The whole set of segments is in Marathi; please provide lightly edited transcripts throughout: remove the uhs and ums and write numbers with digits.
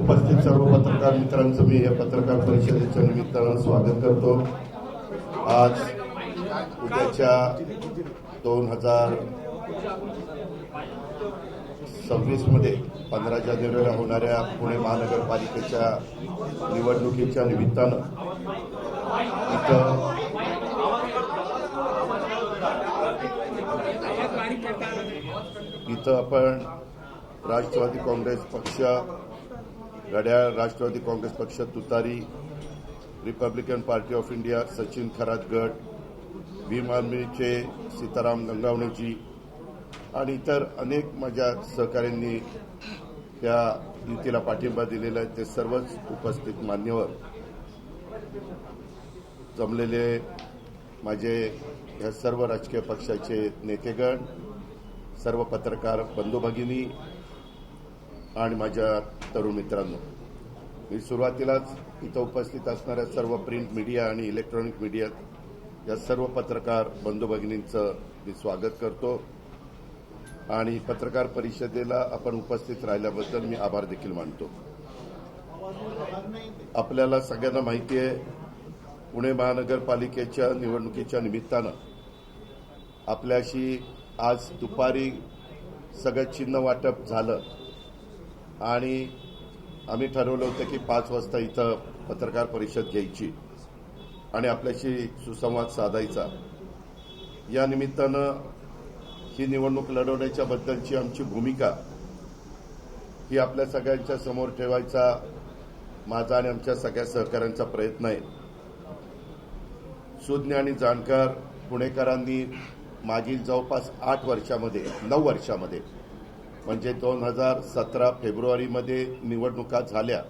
उपस्थित सर्व पत्रकार मित्रांचं मी या पत्रकार परिषदेच्या निमित्तानं स्वागत करतो। आज उद्याच्या 2026 मध्ये 15 जानेवारीला होणाऱ्या पुणे महानगरपालिकेच्या निवडणुकीच्या निमित्तानं इथं आपण राष्ट्रवादी काँग्रेस पक्ष, घड्याळ राष्ट्रवादी काँग्रेस पक्ष तुतारी, Republican Party of India Sachin Kharat गट, भीम आर्मीचे सीताराम गंगावणेजी आणि इतर अनेक माझ्या सहकाऱ्यांनी त्या युतीला पाठिंबा दिलेला आहे। ते सर्वच उपस्थित मान्यवर जमलेले माझे या सर्व राजकीय पक्षाचे नेतेगण, सर्व पत्रकार बंधू भगिनी आणि माझ्या तरुण मित्रांनो, मी सुरुवातीलाच इथं उपस्थित असणाऱ्या सर्व प्रिंट मीडिया आणि इलेक्ट्रॉनिक मीडिया या सर्व पत्रकार बंधू भगिनींचं मी स्वागत करतो आणि पत्रकार परिषदेला आपण उपस्थित राहिल्याबद्दल मी आभार देखील मानतो। आपल्याला सगळ्यांना माहिती आहे, पुणे महानगरपालिकेच्या निवडणुकीच्या निमित्तानं आपल्याशी आज दुपारी सगळं चिन्ह वाटप झालं आणि आम्ही ठरवलं होतं की 5 वाजता इथं पत्रकार परिषद घ्यायची आणि आपल्याशी सुसंवाद साधायचा। या निमित्तानं ही निवडणूक लढवण्याच्या बद्दलची आमची भूमिका ही आपल्या सगळ्यांच्या समोर ठेवायचा माझा आणि आमच्या सगळ्या सहकाऱ्यांचा प्रयत्न आहे। सुज्ञ आणि जाणकार पुणेकरांनी मागील जवळपास 9 वर्षामध्ये म्हणजे 2017 फेब्रुवारीमध्ये निवडणुका झाल्या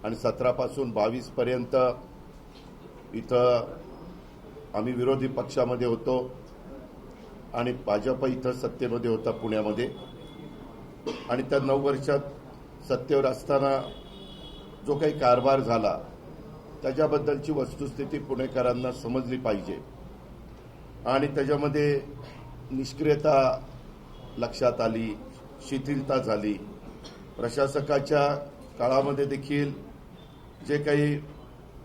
आणि 17 पासून 22 पर्यंत इथं आम्ही विरोधी पक्षामध्ये होतो आणि भाजप इथं सत्तेमध्ये होता पुण्यामध्ये। आणि त्या 9 वर्षात सत्तेवर असताना जो काही कारभार झाला त्याच्याबद्दलची वस्तुस्थिती पुणेकरांना समजली पाहिजे आणि त्याच्यामध्ये निष्क्रियता लक्षात आली, शिथिलता झाली। प्रशासकाच्या काळामध्ये देखील जे काही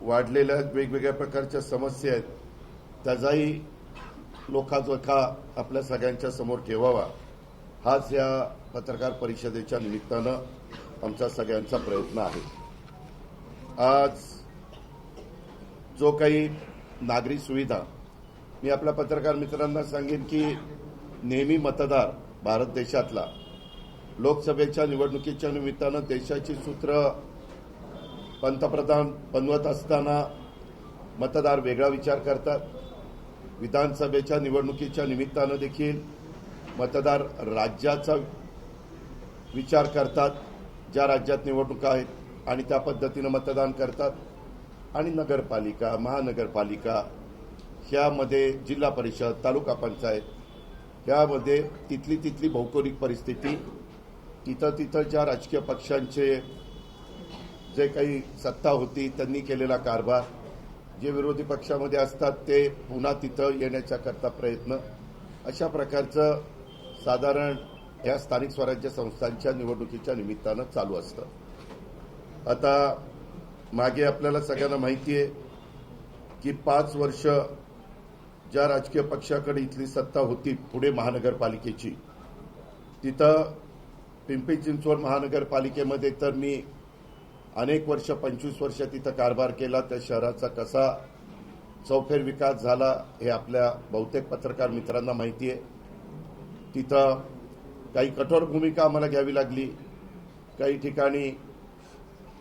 वाढलेल्या वेगवेगळ्या प्रकारच्या समस्या आहेत त्याचाही लोकाजोखा आपल्या सगळ्यांच्या समोर ठेवावा, हाच या पत्रकार परिषदेच्या निमित्तानं आमचा सगळ्यांचा प्रयत्न आहे। आज जो काही नागरी सुविधा, मी आपल्या पत्रकार मित्रांना सांगेन की नेहमी मतदार भारत देशातला लोकसभेच्या निवडणुकीच्या निमित्तानं देशाची सूत्र पंतप्रधान बनवत असताना मतदार वेगळा विचार करतात। विधानसभेच्या निवडणुकीच्या निमित्तानं देखील मतदार राज्याचा विचार करतात, ज्या राज्यात निवडणुका आहेत आणि त्या पद्धतीनं मतदान करतात। आणि नगरपालिका, महानगरपालिका ह्यामध्ये जिल्हा परिषद, तालुका पंचायत ह्यामध्ये तिथली भौगोलिक परिस्थिती, तिथं ज्या राजकीय पक्षांचे जे काही सत्ता होती त्यांनी केलेला कारभार, जे विरोधी पक्षामध्ये असतात ते पुन्हा तिथं येण्याच्या करता प्रयत्न, अशा प्रकारचं साधारण या स्थानिक स्वराज्य संस्थांच्या निवडणुकीच्या निमित्तानं चालू असतं। आता मागे आपल्याला सगळ्यांना माहिती आहे की 5 वर्ष ज्या राजकीय पक्षाकडे इथली सत्ता होती पुणे महानगरपालिकेची, तिथं पिंपरी चिंचवड महानगरपालिकेमध्ये तर मी अनेक वर्ष 25 वर्ष तिथं कारभार केला। त्या शहराचा कसा चौफेर विकास झाला हे आपल्या बहुतेक पत्रकार मित्रांना माहिती आहे। तिथं काही कठोर भूमिका आम्हाला घ्यावी लागली, काही ठिकाणी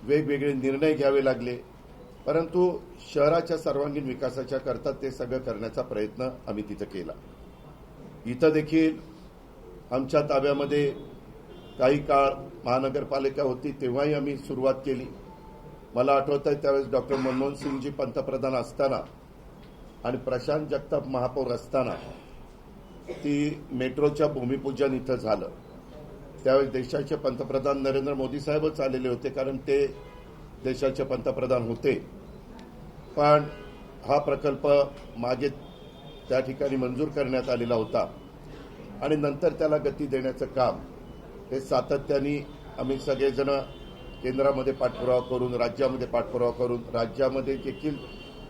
वेगवेगळे निर्णय घ्यावे लागले, परंतु शहराच्या सर्वांगीण विकासाच्या करता ते सगळं करण्याचा प्रयत्न आम्ही तिथं केला। इथं देखील आमच्या ताब्यामध्ये काही काळ महानगरपालिका होती तेव्हाही आम्ही सुरुवात केली। मला आठवत आहे त्यावेळेस डॉक्टर मनमोहन सिंगजी पंतप्रधान असताना आणि प्रशांत जगताप महापौर असताना ती मेट्रोच्या भूमिपूजन इथं झालं। त्यावेळेस देशाचे पंतप्रधान नरेंद्र मोदी साहेबच आलेले होते, कारण ते देशाचे पंतप्रधान होते। पण हा प्रकल्प मागे त्या ठिकाणी मंजूर करण्यात आलेला होता आणि नंतर त्याला गती देण्याचं काम हे सातत्याने आम्ही सगळेजण केंद्रामध्ये पाठपुरावा करून, राज्यामध्ये पाठपुरावा करून, राज्यामध्ये देखील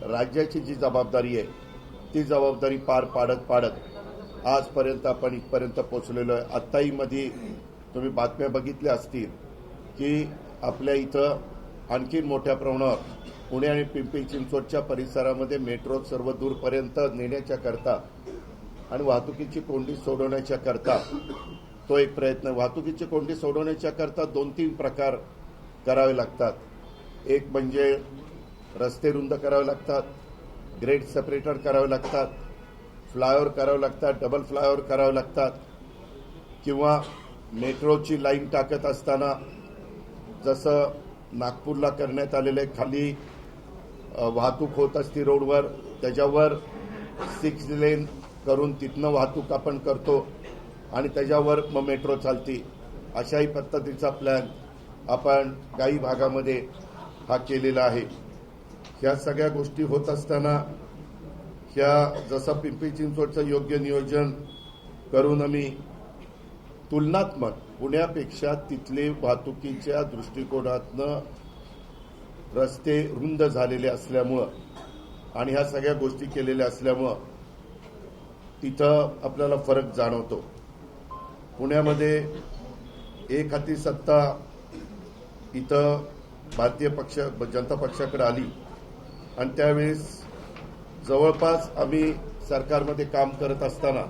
राज्याची जी जबाबदारी आहे ती जबाबदारी पार पाडत आजपर्यंत आपण इथपर्यंत पोहोचलेलो आहे. आत्ताही मध्ये तुम्ही बातम्या बघितल्या असतील की आपल्या इथं आणखी मोठ्या प्रमाणावर पुणे आणि पिंपरी चिंचवडच्या परिसरामध्ये मेट्रो सर्व दूरपर्यंत नेण्याच्या करता आणि वाहतुकीची कोंडी सोडवण्याच्या करता तो एक प्रयत्न. वाहतुकीची कोंडी सोडवण्याच्या करता 2-3 प्रकार करावे लागतात. एक म्हणजे रस्ते रुंद करावे लागतात, ग्रेड सेपरेटर करावे लागतात, फ्लायओव्हर करावे लागतात, डबल फ्लायओव्हर करावे लागतात, किंवा मेट्रोची लाईन टाकत असताना जसं नागपूरला करण्यात आलेले खाली वाहतूक होत असती रोडवर, त्याच्यावर 6 लेन करून तिथनं वाहतूक आपण करतो आणि त्याच्यावर मग मेट्रो चालती. अशाही पद्धतीचा प्लॅन आपण काही भागामध्ये हा केलेला आहे. ह्या सगळ्या गोष्टी होत असताना जसं पिंपरी चिंचवडचं योग्य नियोजन करून आम्ही तुलनात्मक पुण्यापेक्षा तिथले वाहतुकीच्या दृष्टिकोनातनं रस्ते रुंद झालेले असल्यामुळं आणि ह्या सगळ्या गोष्टी केलेल्या असल्यामुळं तिथं आपल्याला फरक जाणवतो. पुण्यामध्ये एक हाती सत्ता इथं भारतीय जनता पक्षाकडे आली आणि त्यावेळेस जवळपास आम्ही सरकारमध्ये काम करत असताना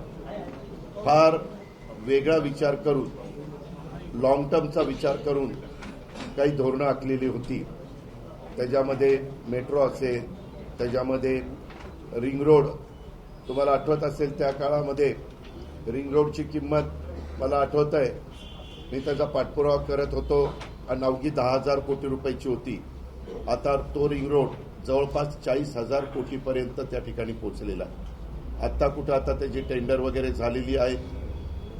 फार वेगळा विचार करून, लॉंग टर्मचा विचार करून काही धोरणं आखलेली होती. त्याच्यामध्ये मेट्रो असेल, त्याच्यामध्ये रिंग रोड. तुम्हाला आठवत असेल त्या काळामध्ये रिंग रोडची किंमत मला आठवत आहे, मी त्याचा पाठपुरावा करत होतो आणि अवघी 10,000 कोटी रुपयाची होती. आता तो रिंग रोड जवळपास 40,000 कोटीपर्यंत त्या ठिकाणी पोहोचलेला आहे. आत्ता कुठं आता त्याची टेंडर वगैरे झालेली आहे,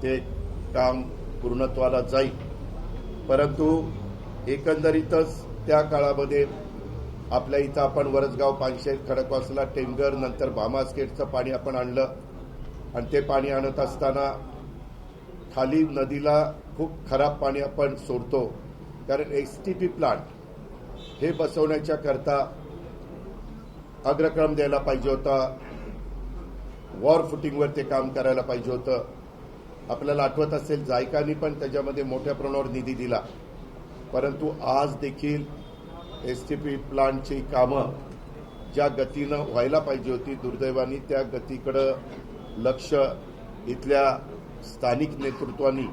ते काम पूर्णत्वाला जाईल. परंतु एकंदरीतच त्या काळामध्ये आपल्या इथं आपण वरसगाव, पानशेत, खडकवासला, टेमघर, नंतर भामास्केटचं पाणी आपण आणलं आणि ते पाणी आणत असताना खाली नदीला खूप खराब पाणी आपण सोडतो. कारण एसटीपी प्लांट हे बसवण्याच्या करता अग्रक्रम द्यायला पाहिजे होता, वॉर फुटिंगवर ते काम करायला पाहिजे होतं. आपल्याला आठवत असेल जायकानी पण त्याच्यामध्ये मोठ्या प्रमाणावर निधी दिला. परंतु आज देखील एसटीपी प्लांटची कामं ज्या गतीनं व्हायला पाहिजे होती, दुर्दैवाने त्या गतीकडं लक्ष इथल्या स्थानिक नेतृत्वानी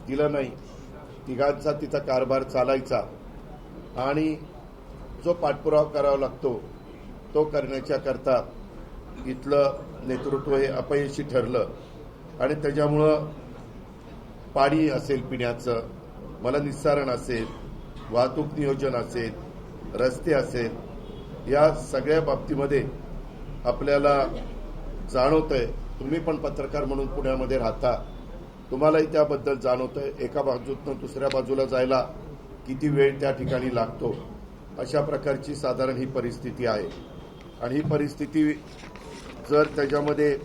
दिलं नाही. तिघांचा तिचा कारभार चालायचा आणि जो पाठपुरावा करावा लागतो तो करण्याच्या करता इथलं नेतृत्व हे अपयशी ठरलं आणि त्याच्यामुळं पाणी असेल पिण्याचं, मलनिस्सारण असेल, वाहतूक नियोजन असेल, रस्ते असेल, या सगळ्या बाबतीमध्ये आपल्याला जाणवतंय. तुम्ही पण पत्रकार म्हणून पुण्यामध्ये राहता, तुम्हालाही त्याबद्दल जाणवतंय. एका बाजूतून दुसऱ्या बाजूला जायला किती वेळ त्या ठिकाणी लागतो, अशा प्रकारची साधारण ही परिस्थिती आहे. आणि ही परिस्थिती जर त्याच्यामध्ये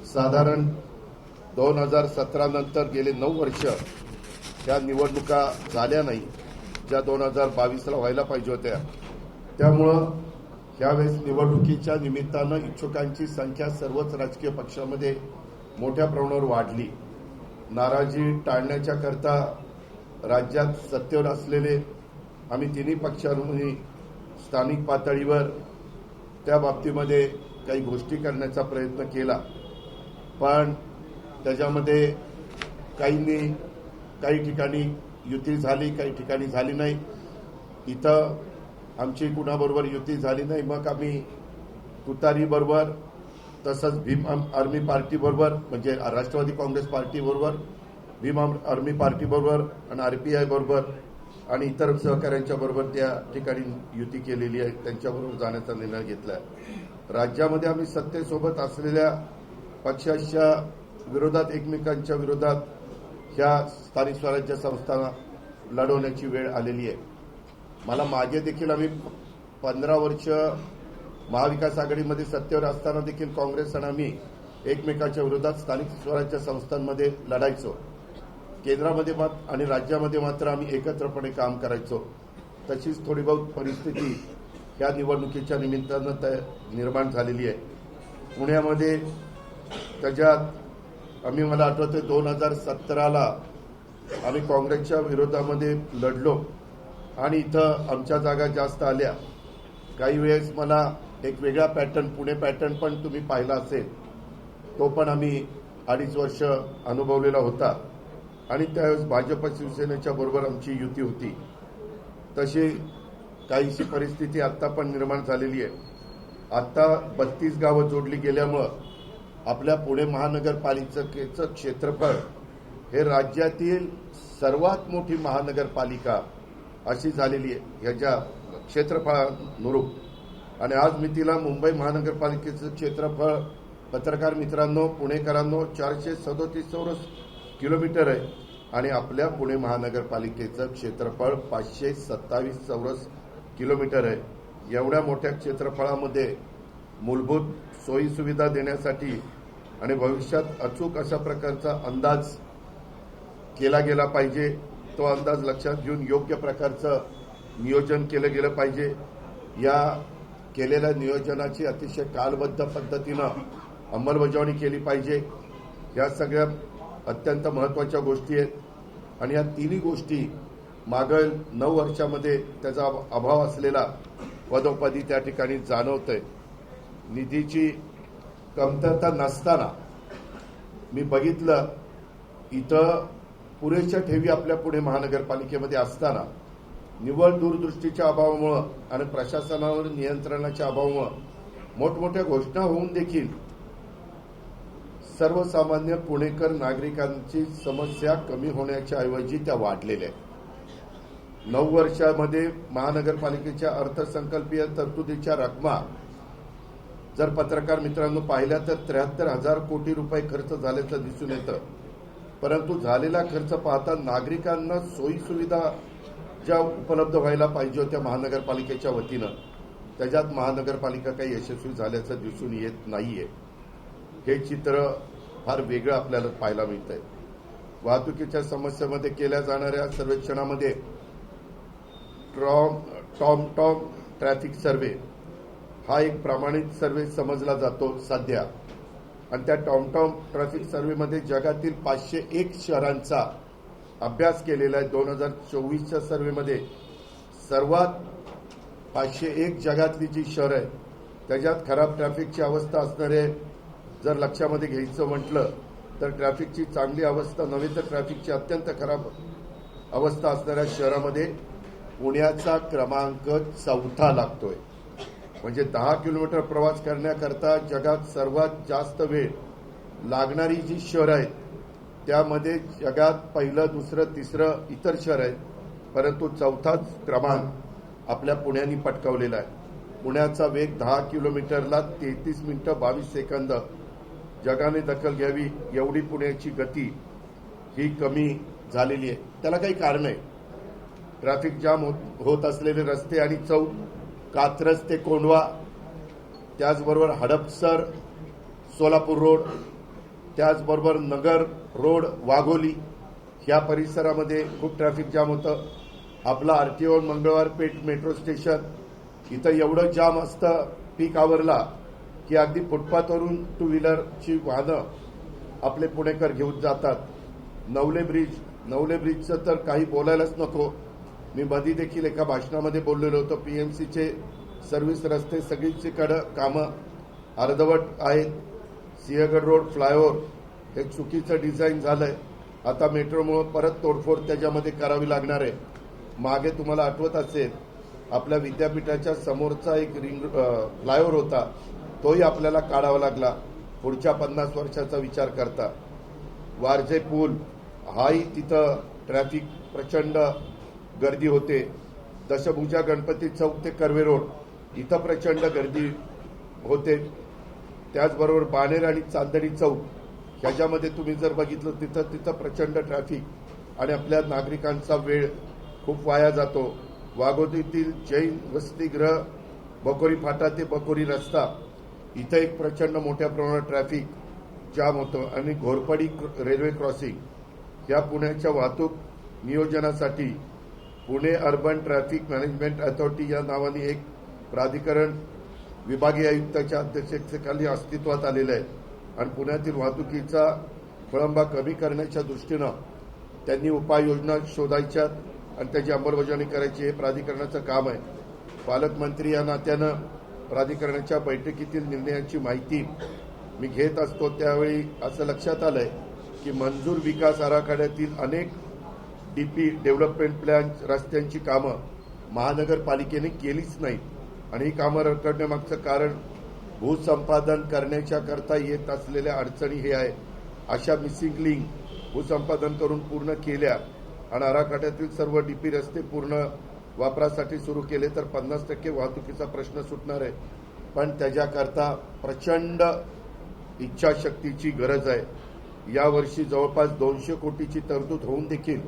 साधारण 2017 नंतर गेले 9 वर्ष त्या निवडणुका झाल्या नाही, ज्या 2022ला व्हायला पाहिजे होत्या. त्यामुळं यावेळेस निवडणुकीच्या निमित्तानं इच्छुकांची संख्या सर्वच राजकीय पक्षामध्ये मोठ्या प्रमाणावर वाढली. नाराजी टाळण्याच्या करता राज्यात सत्तेवर असलेले आम्ही तिन्ही पक्षांनी स्थानिक पातळीवर त्या बाबतीमध्ये काही गोष्टी करण्याचा प्रयत्न केला. पण त्याच्यामध्ये काही ठिकाणी युती झाली, काही ठिकाणी झाली नाही. इथं आमची कुणाबरोबर युती झाली नाही. मग आम्ही तुतारीबरोबर, तसंच भीम आर्मी पार्टीबरोबर, म्हणजे राष्ट्रवादी काँग्रेस पार्टीबरोबर, भीम आर्मी पार्टीबरोबर आणि आरपीआय बरोबर आणि इतर सहकाऱ्यांच्या बरोबर त्या ठिकाणी युती केलेली आहे. त्यांच्याबरोबर जाण्याचा निर्णय घेतला आहे. राज्यामध्ये आम्ही सत्तेसोबत असलेल्या पक्षाच्या विरोधात, एकमेकांच्या विरोधात ह्या स्थानिक स्वराज्य संस्थांना लढवण्याची वेळ आलेली आहे. मला मागे देखील आम्ही 15 वर्ष महाविकास आघाडीमध्ये सत्तेवर असताना देखील काँग्रेस आणि आम्ही एकमेकाच्या विरोधात स्थानिक स्वराज्य संस्थांमध्ये लढायचो. केंद्रामध्ये आणि राज्यामध्ये मात्र आम्ही एकत्रपणे काम करायचो. तशीच थोडी बहुत परिस्थिती या निवडणुकीच्या निमित्तानं निर्माण झालेली आहे. पुण्यामध्ये त्याच्यात मला आठवते 2017ला आम्ही काँग्रेसच्या विरोधामध्ये लढलो आणि इथं आमच्या जागा जास्त आल्या. काही वेळेस मला एक वेगळा पॅटर्न, पुणे पॅटर्न पण तुम्ही पाहिला असेल, तो पण आम्ही 2.5 वर्ष अनुभवलेला होता आणि त्यावेळेस भाजप शिवसेनेच्या बरोबर आमची युती होती. तशी काहीशी परिस्थिती आत्ता पण निर्माण झालेली आहे. आत्ता 32 गावं जोडली गेल्यामुळं आपल्या पुणे महानगरपालिकेचं क्षेत्रफळ हे राज्यातील सर्वात मोठी महानगरपालिका अशी झालेली आहे ह्याच्या क्षेत्रफळानुरूप. आणि आज मी तिला मुंबई महानगरपालिकेचं क्षेत्रफळ पत्रकार मित्रांनो, पुणेकरांनो 437 चौरस किलोमीटर आहे आणि आपल्या पुणे महानगरपालिकेचं क्षेत्रफळ 527 चौरस किलोमीटर आहे. एवढ्या मोठ्या क्षेत्रफळामध्ये मूलभूत सोयी सुविधा देण्यासाठी आणि भविष्यात अचूक अशा प्रकारचा अंदाज केला गेला पाहिजे. तो अंदाज लक्षात घेऊन योग्य प्रकारचं नियोजन केलं गेलं पाहिजे. या केलेल्या नियोजनाची अतिशय कालबद्ध पद्धतीनं अंमलबजावणी केली पाहिजे. या सगळ्या अत्यंत महत्त्वाच्या गोष्टी आहेत आणि या तिन्ही गोष्टी मागील 9 वर्षामध्ये त्याचा अभाव असलेला पदोपदी त्या ठिकाणी जाणवतंय. निधीची कमतरता नसताना मी बघितलं इथं पुरेशा ठेवी आपल्या पुणे महानगरपालिकेमध्ये असताना निव्वळ दूरदृष्टीच्या अभावामुळं आणि प्रशासनावर नियंत्रणाच्या अभावामुळं मोठमोठ्या घोषणा होऊन देखील सर्वसामान्य पुणेकर नागरिकांची समस्या कमी होण्याच्या ऐवजी त्या वाढलेल्या आहेत. 9 वर्षामध्ये महानगरपालिकेच्या अर्थसंकल्पीय तरतुदीच्या रकमा जर पत्रकार मित्रांनो पाहिल्या तर 73,000 कोटी रुपये खर्च झाल्याचं दिसून येतं. परंतु झालेला खर्च पाहता नागरिकांना सोयी सुविधा ज्या उपलब्ध व्हायला पाहिजे होत्या महानगरपालिकेच्या वतीनं, त्याच्यात महानगरपालिका काही यशस्वी झाल्याचं दिसून येत नाहीये. हे चित्र फार वेगळं आपल्याला पाहायला मिळतंय. वाहतुकीच्या समस्येमध्ये केल्या जाणाऱ्या सर्वेक्षणामध्ये टॉम ट्रॅफिक सर्व्हे हा एक प्रमाणित सर्व्हे समजला जातो सध्या. आणि त्या टॉम ट्रॅफिक सर्व्हेमध्ये जगातील 501 शहरांचा अभ्यास केलेला आहे. 2024च्या सर्व्हेमध्ये सर्वात 501 जगातली जी शहर आहे त्याच्यात खराब ट्रॅफिकची अवस्था असणारे जर लक्षामध्ये घ्यायचं म्हटलं तर ट्रॅफिकची चांगली अवस्था नव्हे तर ट्रॅफिकची अत्यंत खराब अवस्था असणाऱ्या शहरामध्ये पुण्याचा क्रमांक 4था लागतोय. म्हणजे 10 किलोमीटर प्रवास करण्याकरता जगात सर्वात जास्त वेळ लागणारी जी शहर आहेत त्यामध्ये जगात पहिलं, दुसरं, तिसरं इतर शहर आहेत, परंतु 4थाच क्रमांक आपल्या पुण्याने पटकावलेला आहे. पुण्याचा वेग 10 किलोमीटरला 33 मिनिटं 22 सेकंद. जगाने दखल घ्यावी एवढी पुण्याची गती ही कमी झालेली आहे. त्याला काही कारण आहे. ट्रॅफिक जाम होत असलेले रस्ते आणि चौक, कात्रज ते कोंढवा, त्याचबरोबर हडपसर सोलापूर रोड, त्याचबरोबर नगर रोड वाघोली ह्या परिसरामध्ये खूप ट्रॅफिक जाम होतं. आपला RTO Mangalwar Peth metro station इथं एवढं जाम असतं पीक आवरला की अगदी फुटपाथवरून टू व्हीलरची वाहनं आपले पुणेकर घेऊन जातात. नवले ब्रिजचं तर काही बोलायलाच नको. मी मधी देखील एका भाषणामध्ये बोललेलो होतो. पीएमसीचे सर्व्हिस रस्ते सगळीकडे कामं अर्धवट आहेत. सिंहगड रोड फ्लायओव्हर हे चुकीचं डिझाईन झालंय. आता मेट्रोमुळे परत तोडफोड त्याच्यामध्ये करावी लागणार आहे. मागे तुम्हाला आठवत असेल आपल्या विद्यापीठाच्या समोरचा एक फ्लायओव्हर होता, तोही आपल्याला काढावा लागला पुढच्या 50 वर्षाचा विचार करता. वारजे पूल हाही तिथं ट्रॅफिक प्रचंड गर्दी होते. दशभुजा गणपती चौक ते कर्वे रोड इथं प्रचंड गर्दी होते. त्याचबरोबर बाणेर आणि चांदणी चौक ह्याच्यामध्ये तुम्ही जर बघितलं तिथं प्रचंड ट्रॅफिक आणि आपल्या नागरिकांचा वेळ खूप वाया जातो. वाघोलीतील जैन वसतिगृह बकोरी फाटा ते बकोरी रस्ता इथं एक प्रचंड मोठ्या प्रमाणात ट्रॅफिक जाम होतं आणि घोरपडी रेल्वे क्रॉसिंग या पुण्याच्या वाहतूक नियोजनासाठी Pune urban traffic management authority या नावाने एक प्राधिकरण विभागीय आयुक्ताच्या अध्यक्षतेखाली अस्तित्वात आलेलं आहे आणि पुण्यातील वाहतुकीचा खोळंबा कमी करण्याच्या दृष्टीनं त्यांनी उपाययोजना शोधायच्या आणि त्याची अंमलबजावणी करायची हे प्राधिकरणाचं काम आहे. पालकमंत्री या नात्यानं प्राधिकरणाच्या बैठकीतील निर्णयांची माहिती मी घेत असतो त्यावेळी असं लक्षात आलंय की मंजूर विकास आराखड्यातील अनेक डीपी डेव्हलपमेंट प्लॅन रस्त्यांची कामं महानगरपालिकेने केलीच नाही आणि ही कामं रखडण्यामागचं कारण भूसंपादन करण्याच्या करता येत असलेल्या अडचणी हे आहे. अशा मिसिंग लिंक भूसंपादन करून पूर्ण केल्या आणि आराखड्यातील सर्व डीपी रस्ते पूर्ण वापरासाठी सुरू केले तर 50% वाहतुकीचा प्रश्न सुटणार आहे. पण त्याच्याकरता प्रचंड इच्छाशक्तीची गरज आहे. यावर्षी जवळपास 200 कोटीची तरतूद होऊन देखील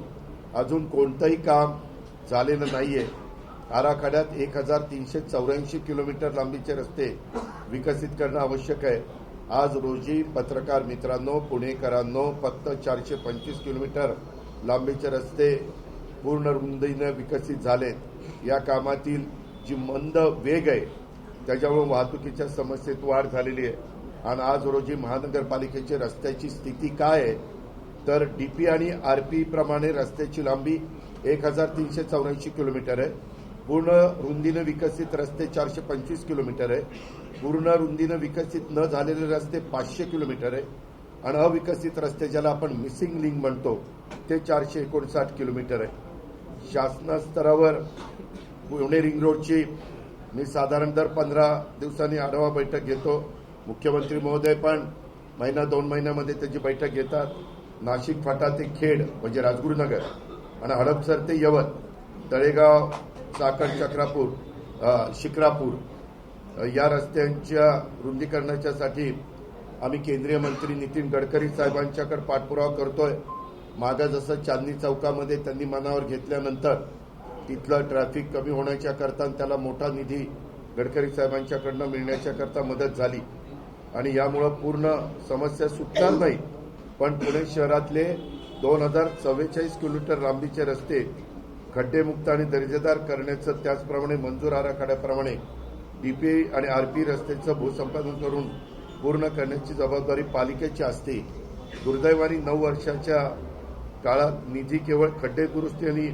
अजून कोणतंही काम झालेलं नाहीये. आराखड्यात 1384 किलोमीटर लांबीचे रस्ते विकसित करणं आवश्यक आहे. आज रोजी पत्रकार मित्रांनो, पुणेकरांनो, फक्त 425 किलोमीटर लांबीचे रस्ते पूर्ण रुंदीनं विकसित झालेत. या कामातील जी मंद वेग आहे त्याच्यामुळे वाहतुकीच्या समस्येत वाढ झालेली आहे. आणि आज रोजी महानगरपालिकेची रस्त्याची स्थिती काय आहे तर डीपी आणि आरपी प्रमाणे रस्त्याची लांबी 1384 किलोमीटर आहे. पूर्ण रुंदीनं विकसित रस्ते 425 किलोमीटर आहे. पूर्ण रुंदीनं विकसित न झालेले रस्ते 500 किलोमीटर आहे आणि अविकसित रस्ते ज्याला आपण मिसिंग लिंक म्हणतो ते 459 किलोमीटर आहे. शासन स्तरावर पुणे रिंग रोडची मी साधारण दर 15 दिवसांनी आढावा बैठक घेतो. मुख्यमंत्री महोदय पण महिना 2 महिन्यामध्ये त्याची बैठक घेतात. नाशिक फाटा ते खेड म्हणजे राजगुरुनगर आणि हडपसर ते यवत, तळेगाव, चाकण, चक्रापूर, शिक्रापूर या रस्त्यांच्या रुंदीकरणाच्यासाठी आम्ही केंद्रीय मंत्री नितीन गडकरी साहेबांच्याकडे पाठपुरावा करतोय. मागं जसं चांदणी चौकामध्ये त्यांनी मनावर घेतल्यानंतर तिथलं ट्रॅफिक कमी होण्याच्या करता त्याला मोठा निधी गडकरी साहेबांच्याकडनं मिळण्याच्या करता मदत झाली आणि यामुळं पूर्ण समस्या सुटणार नाही. पण पुणे शहरातले 2044 किलोमीटर लांबीचे रस्ते खड्डेमुक्त आणि दर्जेदार करण्याचं, त्याचप्रमाणे मंजूर आराखड्याप्रमाणे डीपी आणि आरपी रस्त्याचं भूसंपादन करून पूर्ण करण्याची जबाबदारी पालिकेची असते. दुर्दैवाने 9 वर्षाच्या काळात निधी केवळ खड्डे दुरुस्ती आणि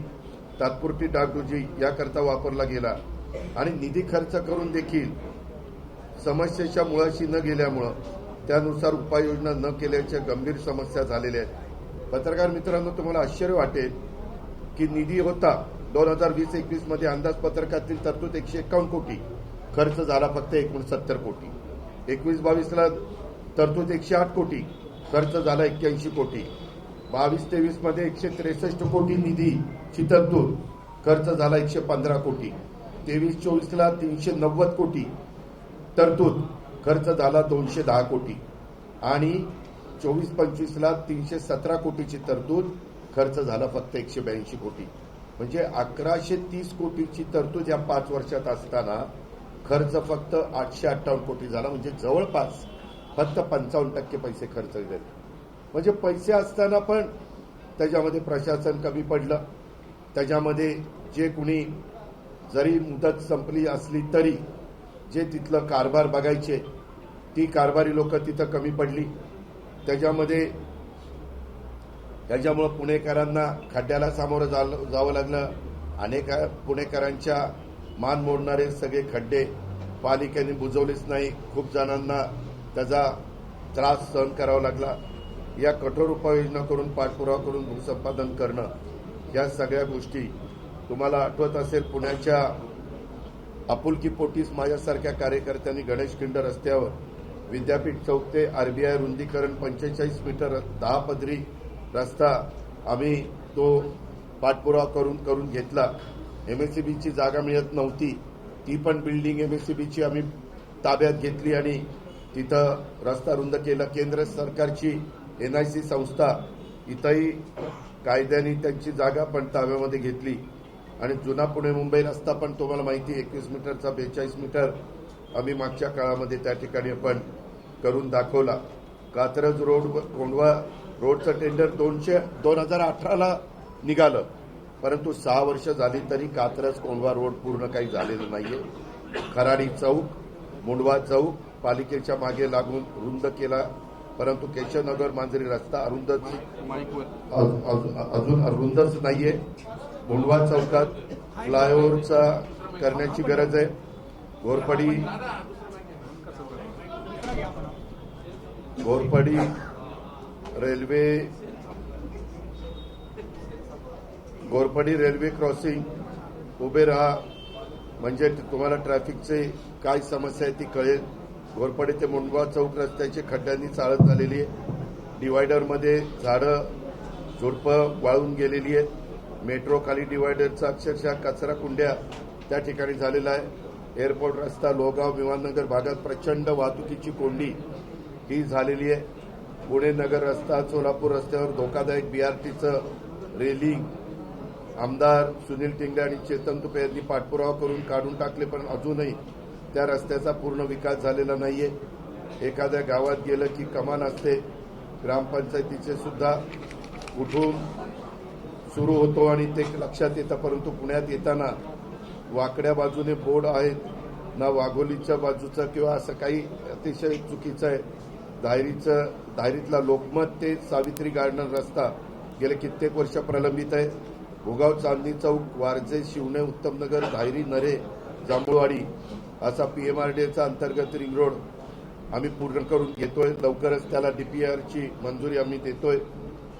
तात्पुरती डागडुजी याकरता वापरला गेला आणि निधी खर्च करून देखील समस्येच्या मुळाशी न गेल्यामुळं त्यानुसार उपाययोजना न केल्याच्या गंभीर समस्या झालेल्या आहेत. पत्रकार मित्रांनो, तुम्हाला आश्चर्य वाटेल की निधी होता 2020-21 मध्ये अंदाजपत्रकातील तरतूद 151 कोटी, खर्च झाला फक्त 69 कोटी. 21-22 ला तरतूद 108 कोटी, खर्च झाला 81 कोटी. 22-23 मध्ये 163 कोटी निधीची तरतूद, खर्च झाला 115 कोटी. 23-24 ला 390 कोटी तरतूद, खर्च झाला 210 कोटी आणि 24-25 ला 317 कोटीची तरतूद, खर्च झाला फक्त 182 कोटी. म्हणजे 1130 कोटीची तरतूद या 5 वर्षात असताना खर्च फक्त 858 कोटी झाला. म्हणजे जवळपास फक्त 55% पैसे खर्च झाले. म्हणजे पैसे असताना पण त्याच्यामध्ये प्रशासन कमी पडलं. त्याच्यामध्ये जे कुणी जरी मुदत संपली असली तरी जे तिथलं कारभार बघायचे ती कारभारी लोक तिथं कमी पडली. त्याच्यामुळं पुणेकरांना खड्ड्याला सामोरं जावं लागलं. अनेक पुणेकरांच्या मान मोडणारे सगळे खड्डे पालिकेने बुजवलेच नाही. खूप जणांना त्याचा त्रास सहन करावा लागला. या कठोर उपाययोजना करून पाठपुरावा करून भूसंपादन करणं या सगळ्या गोष्टी तुम्हाला आठवत असेल. पुण्याच्या आपुलकीपोटीच माझ्यासारख्या कार्यकर्त्यांनी गणेश खिंड रस्त्यावर विद्यापीठ चौक ते आरबीआय रुंदीकरण 45 मीटर 10 पदरी रस्ता आम्ही तो पाठपुरावा करून घेतला. एमएससीबीची जागा मिळत नव्हती, ती पण बिल्डिंग एमएससीबीची आम्ही ताब्यात घेतली आणि तिथं रस्ता रुंद केला. केंद्र सरकारची एनआयसी संस्था इथंही कायद्याने त्यांची जागा पण ताब्यामध्ये घेतली आणि जुना पुणे मुंबई रस्ता पण तुम्हाला माहिती 21 मीटरचा 42 मीटर आम्ही मागच्या काळामध्ये त्या ठिकाणी आपण करून दाखवला. कात्रज रोड कोंढवा रोडचं टेंडर 2018ला निघालं, परंतु 6 वर्ष झाली तरी कात्रज कोंढवा रोड पूर्ण काही झालेलं नाहीये. खराडी चौक, मुंडवा चौक पालिकेच्या मागे लागून रुंद केला, परंतु केशवनगर मांजरी रस्ता अजून रुंदच नाहीये. मुंडवा चौकात फ्लायओव्हरचा करण्याची गरज आहे. घोरपडी रेल्वे क्रॉसिंग उभे राहा, म्हणजे तुम्हाला ट्रॅफिकचे काय समस्या आहे ती कळेल. घोरपडी ते मुंडवा चौक रस्त्याची खड्ड्यांनी चाळत झालेली आहे. डिवायडरमध्ये झाडं झुडपं वाळून गेलेली आहेत. मेट्रो खाली डिवायडरचा अक्षरशः कचरा कुंड्या त्या ठिकाणी झालेला आहे. एअरपोर्ट रस्ता लोहगाव विमाननगर भागात प्रचंड वाहतुकीची कोंडी ही झालेली आहे. पुणे नगर रस्ता सोलापूर रस्त्यावर धोकादायक बीआरटीचं रेलिंग आमदार सुनील टिंगरे आणि चेतन तुपे यांनी पाठपुरावा करून काढून टाकले, पण अजूनही त्या रस्त्याचा पूर्ण विकास झालेला नाहीये. एखाद्या गावात गेलं की कमान असते, ग्रामपंचायतीचे सुद्धा उठून सुरू होतो आणि ते लक्षात येतं, परंतु पुण्यात येताना वाकड्या बाजूने बोर्ड आहेत ना, वाघोलीच्या बाजूचं किंवा असं काही अतिशय चुकीचं आहे. धायरीतला लोकमत ते सावित्री गार्डन रस्ता गेले कित्येक वर्ष प्रलंबित आहे. भुगाव चांदणी चौक, वारजे, शिवणे, उत्तमनगर, धायरी, नरे, जांभूळवाडी असा पीएमआरडीएचा अंतर्गत रिंग रोड आम्ही पूर्ण करून घेतोय. लवकरच त्याला डीपीआरची मंजुरी आम्ही देतोय.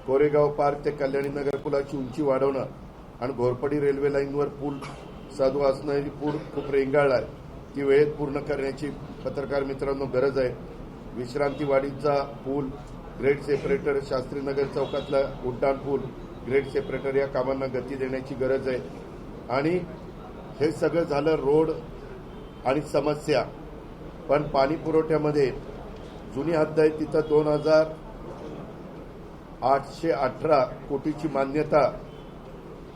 कोरेगाव पार्क ते कल्याणी नगर पुलाची उंची वाढवणं आणि घोरपडी रेल्वे लाईनवर पूल साधू असणारी पूल खूप रेंगाळला आहे, ती वेळेत पूर्ण करण्याची पत्रकार मित्रांनो गरज आहे. विश्रांतीवाडीचा पूल, ग्रेड सेपरेटर, शास्त्रीनगर चौकातला उड्डाण पूल, ग्रेड सेपरेटर या कामांना गती देण्याची गरज आहे. आणि हे सगळं झालं रोड आणि समस्या, पण पाणी पुरवठ्यामध्ये जुनी हद्द आहे तिथं 2,818 कोटीची मान्यता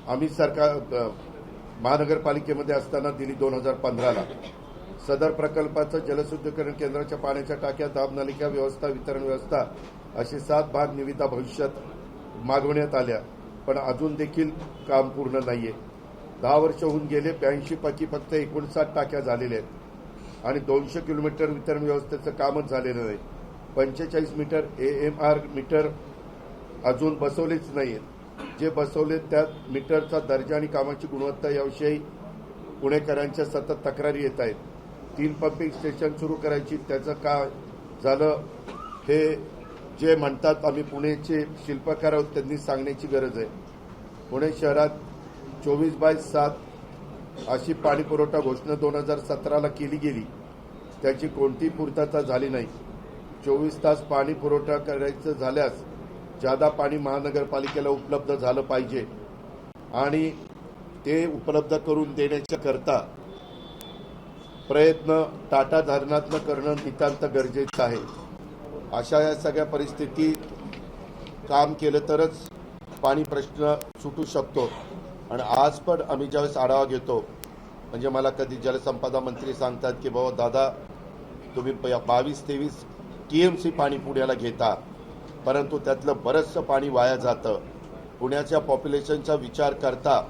आम्ही सरकार महानगरपालिकेमध्ये असताना दिली 2015ला. सदर प्रकल्पाचं जलशुद्धीकरण केंद्राच्या पाण्याच्या टाक्या, दाबनलिका व्यवस्था, वितरण व्यवस्था असे 7 भाग निविदा भविष्यात मागवण्यात आल्या, पण अजून देखील काम पूर्ण नाहीये. 10 वर्ष होऊन गेले, 82 पैकी फक्त 59 टाक्या झालेल्या आहेत आणि 200 किलोमीटर वितरण व्यवस्थेचं कामच झालेलं नाही. 45 मीटर AMR मीटर अजून बसवलेच नाहीत. जे बसवले त्यात मीटरचा दर्जा आणि कामाची गुणवत्ता याविषयी पुणेकरांच्या सतत तक्रारी येत आहेत. 3 पंपिंग स्टेशन सुरू करायची, त्याचं काय झालं हे जे म्हणतात आम्ही पुणेचे शिल्पकार आहोत त्यांनी सांगण्याची गरज आहे. पुणे शहरात 24/7 अशी पाणी पुरवठा घोषणा 2017ला केली गेली, त्याची कोणतीही पूर्तता झाली नाही. 24 तास पाणी पुरवठा करायचं झाल्यास जादा पाणी महानगरपालिकेला उपलब्ध झालं पाहिजे आणि ते उपलब्ध करून देण्याच्या करता प्रयत्न टाटा धरणातनं करणं नितांत गरजेचं आहे. अशा या सगळ्या परिस्थितीत काम केलं तरच पाणी प्रश्न सुटू शकतो. आणि आज पण आम्ही ज्यावेळेस आढावा घेतो, म्हणजे मला कधी जलसंपदा मंत्री सांगतात की बाबा दादा तुम्ही 22-23 TMC पाणी पुण्याला घेता, परंतु त्यातलं बरंचसं पाणी वाया जातं. पुण्याच्या पॉप्युलेशनचा विचार करता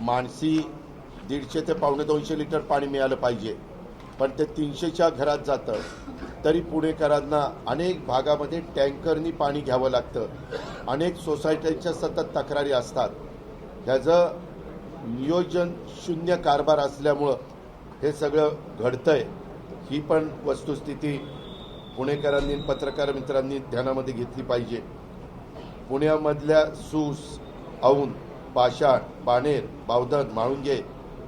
माणसी 150 ते 1.25 लिटर पाणी मिळालं पाहिजे, पण ते 300च्या घरात जातं. तरी पुणेकरांना अनेक भागामध्ये टँकरनी पाणी घ्यावं लागतं. अनेक सोसायट्यांच्या सतत तक्रारी असतात. ह्याचं नियोजन शून्य कारभार असल्यामुळं हे सगळं घडतंय. ही पण वस्तुस्थिती पुणेकरांनी पत्रकार मित्रांनी ध्यानामध्ये घेतली पाहिजे. पुण्यामधल्या सूस, औंध, पाषाण, बाणेर, बावधन, म्हाळुंगे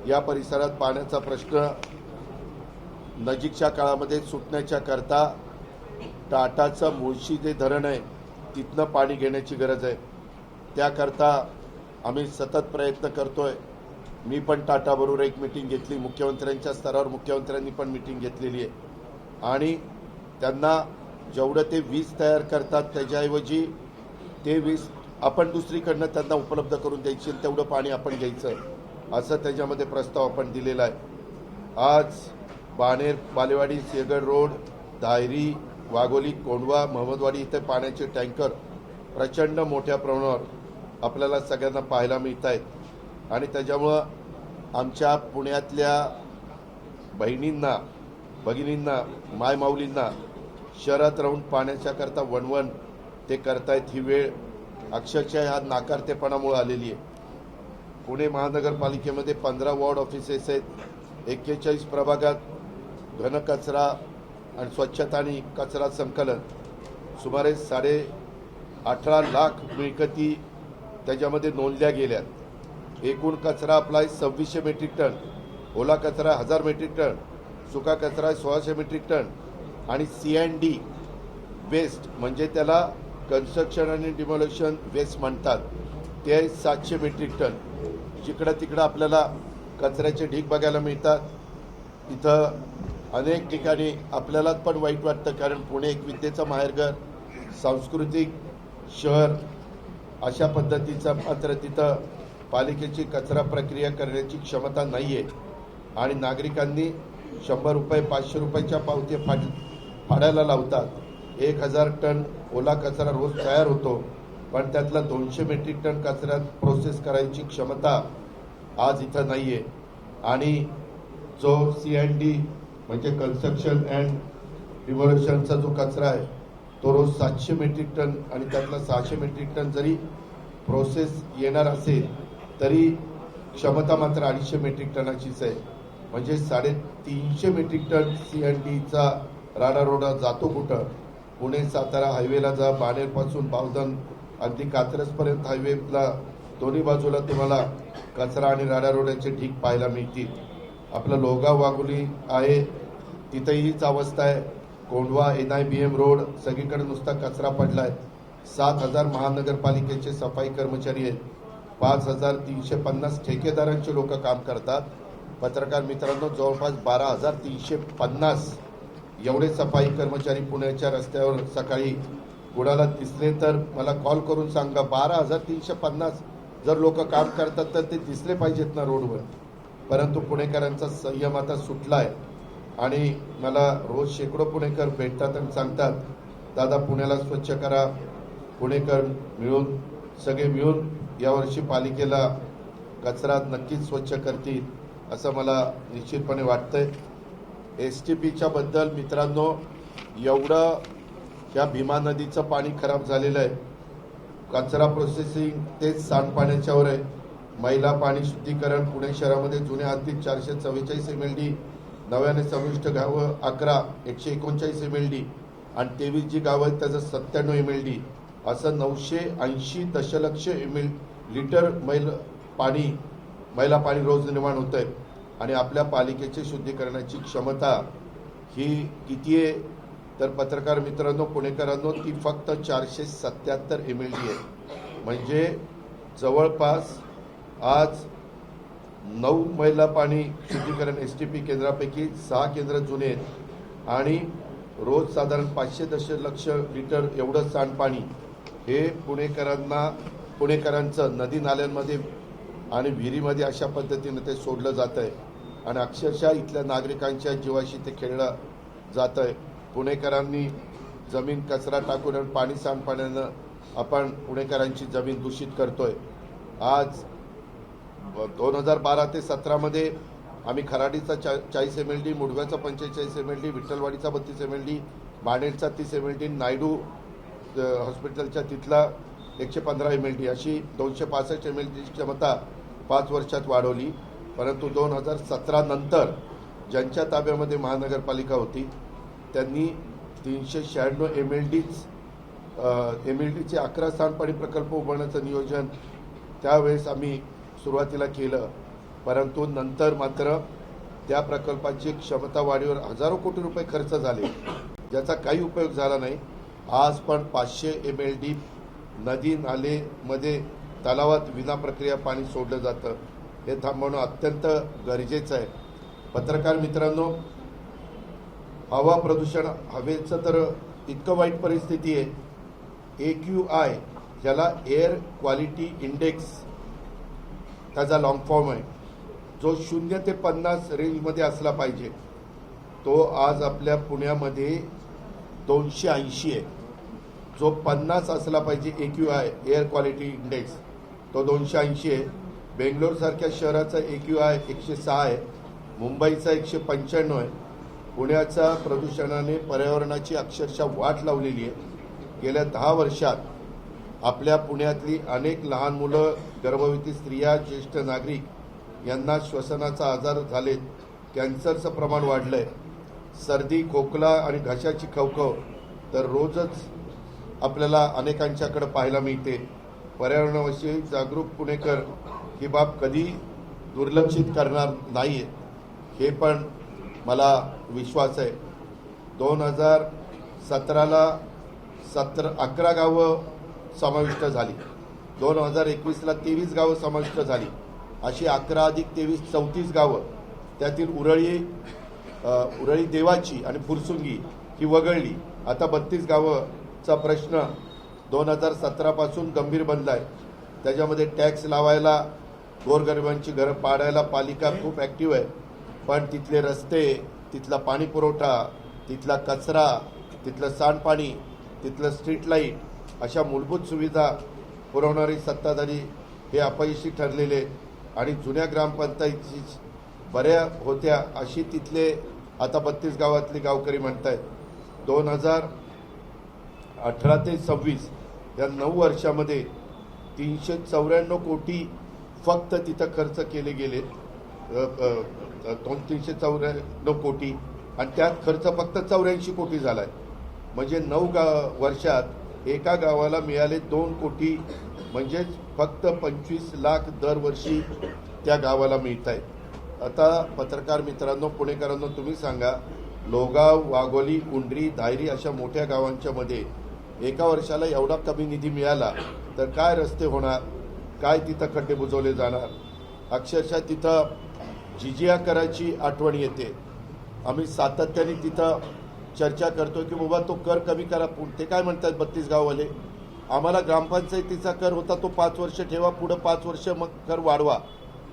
या परिसरात पाण्याचा प्रश्न नजीकच्या काळामध्ये सुटण्याच्या करता टाटाचं मुळशी जे धरण आहे तिथनं पाणी घेण्याची गरज आहे. त्याकरता आम्ही सतत प्रयत्न करतोय. मी पण टाटाबरोबर एक मीटिंग घेतली, मुख्यमंत्र्यांच्या स्तरावर मुख्यमंत्र्यांनी पण मीटिंग घेतलेली आहे आणि त्यांना जेवढं ते वीज तयार करतात त्याच्याऐवजी ते वीज आपण दुसरीकडनं त्यांना उपलब्ध करून द्यायची, तेवढं पाणी आपण घ्यायचं असं त्याच्यामध्ये प्रस्ताव आपण दिलेला आहे. आज बाणेर, बालेवाडी, सेगड रोड, धायरी, वाघोली, कोंढवा, महमदवाडी इथे पाण्याचे टँकर प्रचंड मोठ्या प्रमाणावर आपल्याला सगळ्यांना पाहायला मिळत आहेत आणि त्याच्यामुळं आमच्या पुण्यातल्या बहिणींना भगिनींना मायमाऊलींना शहरात राहून पाण्याच्या करता वणवण ते करतायत. ही वेळ अक्षरशः ह्या नाकारतेपणामुळे आलेली आहे. पुणे महानगरपालिकेमध्ये 15 वॉर्ड ऑफिसेस आहेत. 41 प्रभागात घनकचरा आणि स्वच्छता आणि कचरा संकलन सुमारे 18.5 लाख मिळकती त्याच्यामध्ये नोंदल्या गेल्यात. एकूण कचरा आपला आहे 2600 मेट्रिक टन, ओला कचरा 1000 मेट्रिक टन, सुका कचरा 1600 मेट्रिक टन आणि C&D वेस्ट म्हणजे त्याला कन्स्ट्रक्शन आणि डिमोलेशन वेस्ट म्हणतात ते आहे 700 मेट्रिक टन. जिकडं तिकडं आपल्याला कचऱ्याचे ढीग बघायला मिळतात. इथं अनेक ठिकाणी आपल्याला पण वाईट वाटतं कारण पुणे एक विद्येचं माहेरघर, सांस्कृतिक शहर अशा पद्धतीचं मात्र तिथं पालिकेची कचरा प्रक्रिया करण्याची क्षमता नाही आहे आणि नागरिकांनी 100 रुपये 500 रुपयाच्या पावत्या फाडायला लावतात. 1000 टन ओला कचरा रोज तयार होतो पण त्यातला 200 मेट्रिक टन कचऱ्यात प्रोसेस करायची क्षमता आज इथं नाही आहे. आणि जो C&D म्हणजे कन्स्ट्रक्शन अँड डिमोलेशनचा जो कचरा आहे तो रोज 700 मेट्रिक टन आणि त्यातला 600 मेट्रिक टन जरी प्रोसेस येणार असेल तरी क्षमता मात्र 250 मेट्रिक टनाचीच आहे. म्हणजे 350 मेट्रिक टन C&Dचा राडारोडा जातो कुठं? पुणे सातारा हायवेला जा, बाणेरपासून बावधन अगदी कात्रजपर्यंत हायवेला दोन्ही बाजूला तुम्हाला कचरा आणि राडारोड्याचे ढीग पाहायला मिळतील. आपलं लोहगाव वाघोली आहे तिथंही हीच अवस्था आहे. कोंढवा NIBM रोड सगळीकडे नुसता कचरा पडलाय. 7000 महानगरपालिकेचे सफाई कर्मचारी आहेत. 5350 ठेकेदारांचे लोक काम करतात. पत्रकार मित्रांनो जवळपास 12350 एवढे सफाई कर्मचारी पुण्याच्या रस्त्यावर सकाळी कुणाला दिसले तर मला कॉल करून सांगा. 12350 जर लोक काम करतात तर ते दिसले पाहिजेत ना रोडवर. परंतु पुणेकरांचा संयम आता सुटलाय आणि मला रोज शेकडो पुणेकर भेटतात आणि सांगतात दादा पुण्याला स्वच्छ करा. पुणेकर मिळून सगळे मिळून यावर्षी पालिकेला कचरा नक्कीच स्वच्छ करतील असं मला निश्चितपणे वाटतंय. STPच्या बद्दल मित्रांनो एवढं या भीमा नदीचं पाणी खराब झालेलं आहे. कचरा प्रोसेसिंग तेच सांडपाण्याच्यावर आहे. मैला पाणी शुद्धीकरण पुणे शहरामध्ये जुन्या हद्दीत 444 MLD, नव्याने समाविष्ट गावं 11 139 MLD आणि 23 जी गावं आहेत त्याचं 97 MLD असं 980 दशलक्ष लिटर मैला पाणी रोज निर्माण होत आहे. आणि आपल्या पालिकेची शुद्धीकरणाची क्षमता ही किती आहे तर पत्रकार मित्रांनो पुणेकरांनो ती फक्त 477 MLD आहे. म्हणजे जवळपास आज 9 मैला पाणी शुद्धीकरण STP केंद्रापैकी 6 केंद्र जुने आहेत आणि रोज साधारण 500 दशलक्ष लिटर एवढं सांडपाणी हे पुणेकरांचं नदी नाल्यांमध्ये आणि विहिरीमध्ये अशा पद्धतीने ते सोडलं जात आहे आणि अक्षरशः इथल्या नागरिकांच्या जीवाशी ते खेळलं जात आहे. पुणेकरांनी जमीन कचरा टाकून आणि पाणी सांडपाण्यानं आपण पुणेकरांची जमीन दूषित करतोय. आज 2012 ते 17 मध्ये आम्ही खराडीचा 40 MLD, मुडव्याचा 45 MLD, विठ्ठलवाडीचा 32 MLD, बाणेरचा 30 MLD, Naidu हॉस्पिटलच्या तिथला 115 MLD अशी 265 MLD क्षमता 5 वर्षात वाढवली. परंतु 2017 नंतर ज्यांच्या ताब्यामध्ये महानगरपालिका होती त्यांनी 396 MLDचे 11 सांडपाणी प्रकल्प उभारण्याचं नियोजन त्यावेळेस आम्ही सुरुवातीला केलं. परंतु नंतर मात्र त्या प्रकल्पाची क्षमता वाढीवर हजारो कोटी रुपये खर्च झाले ज्याचा काही उपयोग झाला नाही. आज पण 500 MLD नदी नालेमध्ये तलावात विना प्रक्रिया पाणी सोडलं जातं. हे थांबवणं अत्यंत गरजेचं आहे. पत्रकार मित्रांनो हवा प्रदूषण हवेचं तर इतकं वाईट परिस्थिती आहे. AQI ज्याला एअर क्वालिटी इंडेक्स त्याचा लॉंग फॉर्म आहे जो 0 ते 50 रेंजमध्ये असला पाहिजे तो आज आपल्या पुण्यामध्ये 280 आहे जो 50 असला पाहिजे AQI एअर क्वालिटी इंडेक्स तो 280 आहे. बेंगलोरसारख्या शहराचा AQI 106 आहे. मुंबईचा 195 आहे. पुण्याचा प्रदूषणाने पर्यावरणाची अक्षरशः वाट लावलेली आहे. गेल्या 10 वर्षात आपल्या पुण्यातली अनेक लहान मुलं, गर्भवती स्त्रिया, ज्येष्ठ नागरिक यांना श्वसनाचा आजार झालेत. कॅन्सरचं प्रमाण वाढलंय. सर्दी, खोकला आणि घशाची खवखव तर रोजच आपल्याला अनेकांच्याकडे पाहायला मिळते. पर्यावरणाविषयी जागरूक पुणेकर ही बाब कधी दुर्लक्षित करणार नाहीये हे पण मला विश्वास आहे. 2017ला 11 गावं समाविष्ट झाली. 2021ला 23 गावं समाविष्ट झाली. अशी 11 अधिक 23 34 गावं. त्यातील उरळी देवाची आणि फुरसुंगी ही वगळली. आता 32 गावचा प्रश्न 2017 पासून गंभीर बनलाय. त्याच्यामध्ये टॅक्स लावायला, गोरगरिबांची घरं पाडायला पालिका खूप ॲक्टिव्ह आहे. पण तिथले रस्ते, तिथला पाणी पुरवठा, तिथला कचरा, तिथलं सांडपाणी, तिथलं स्ट्रीट लाईट अशा मूलभूत सुविधा पुरवणारी सत्ताधारी हे अपयशी ठरलेले. आणि जुन्या ग्रामपंचायती बऱ्या होत्या अशी तिथले आता 32 गावातले गावकरी म्हणतायत. 2018 ते 26 या 9 वर्षामध्ये 394 कोटी फक्त तिथं खर्च केले गेले. 394 कोटी आणि त्यात खर्च फक्त 84 कोटी झालाय. म्हणजे 9 वर्षात एका गावाला मिळाले 2 कोटी. म्हणजेच फक्त 25 लाख दरवर्षी त्या गावाला मिळत आहेत. आता पत्रकार मित्रांनो, पुणेकरांनो, तुम्ही सांगा, लोगाव, वाघोली, उंडरी, धायरी अशा मोठ्या गावांच्या मध्ये एका वर्षाला एवढा कमी निधी मिळाला तर काय रस्ते होणार, काय तिथं खड्डे बुजवले जाणार. अक्षरशः तिथं जिजिया कराची आठवण येते. आम्ही सातत्याने तिथं चर्चा करतो की बाबा तो कर कमी करा. ते काय म्हणतात 32 गाववाले, आम्हाला ग्रामपंचायतीचा कर होता तो 5 वर्ष ठेवा, पुढं 5 वर्ष मग कर वाढवा,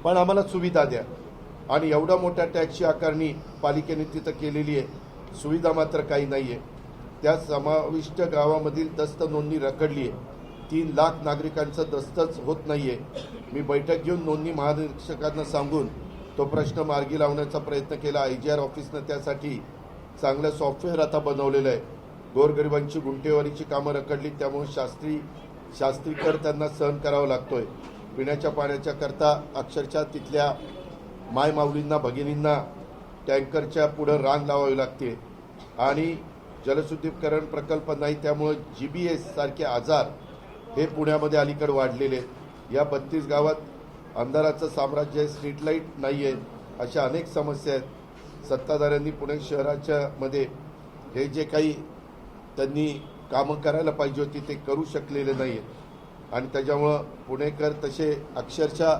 पण आम्हाला सुविधा द्या. आणि एवढा मोठ्या टॅक्सची आकारणी पालिकेने तिथं केलेली आहे. सुविधा मात्र काही नाही आहे. त्या समाविष्ट गावामधील दस्त नोंदणी रखडली आहे. 3 लाख नागरिकांचं दस्तच होत नाही आहे. मी बैठक घेऊन नोंदणी महानिरीक्षकांना सांगून तो प्रश्न मार्गी लावण्याचा प्रयत्न केला. IGR ऑफिसनं त्यासाठी चांगलं सॉफ्टवेअर आता बनवलेलं आहे. गोरगरिबांची गुंठेवारीची कामं रखडली, त्यामुळे शास्त्री कर त्यांना सहन करावा लागतोय. पिण्याच्या पाण्याच्या करता अक्षरशः तिथल्या मायमाऊलींना, भगिनींना टँकरच्या पुढं रांग लावावी लागते. आणि जलशुद्धीकरण प्रकल्प नाही, त्यामुळे GBS सारखे आजार हे पुण्यामध्ये अलीकडे वाढलेले आहेत. या 32 गावात अंधाराचं साम्राज्य आहे, स्ट्रीट लाईट नाही आहे, अशा अनेक समस्या आहेत. सत्ताधाऱ्यांनी पुणे शहराच्या मध्ये हे जे काही त्यांनी कामं करायला पाहिजे होती ते करू शकलेले नाही आहेत. आणि त्याच्यामुळं पुणेकर तसे अक्षरशः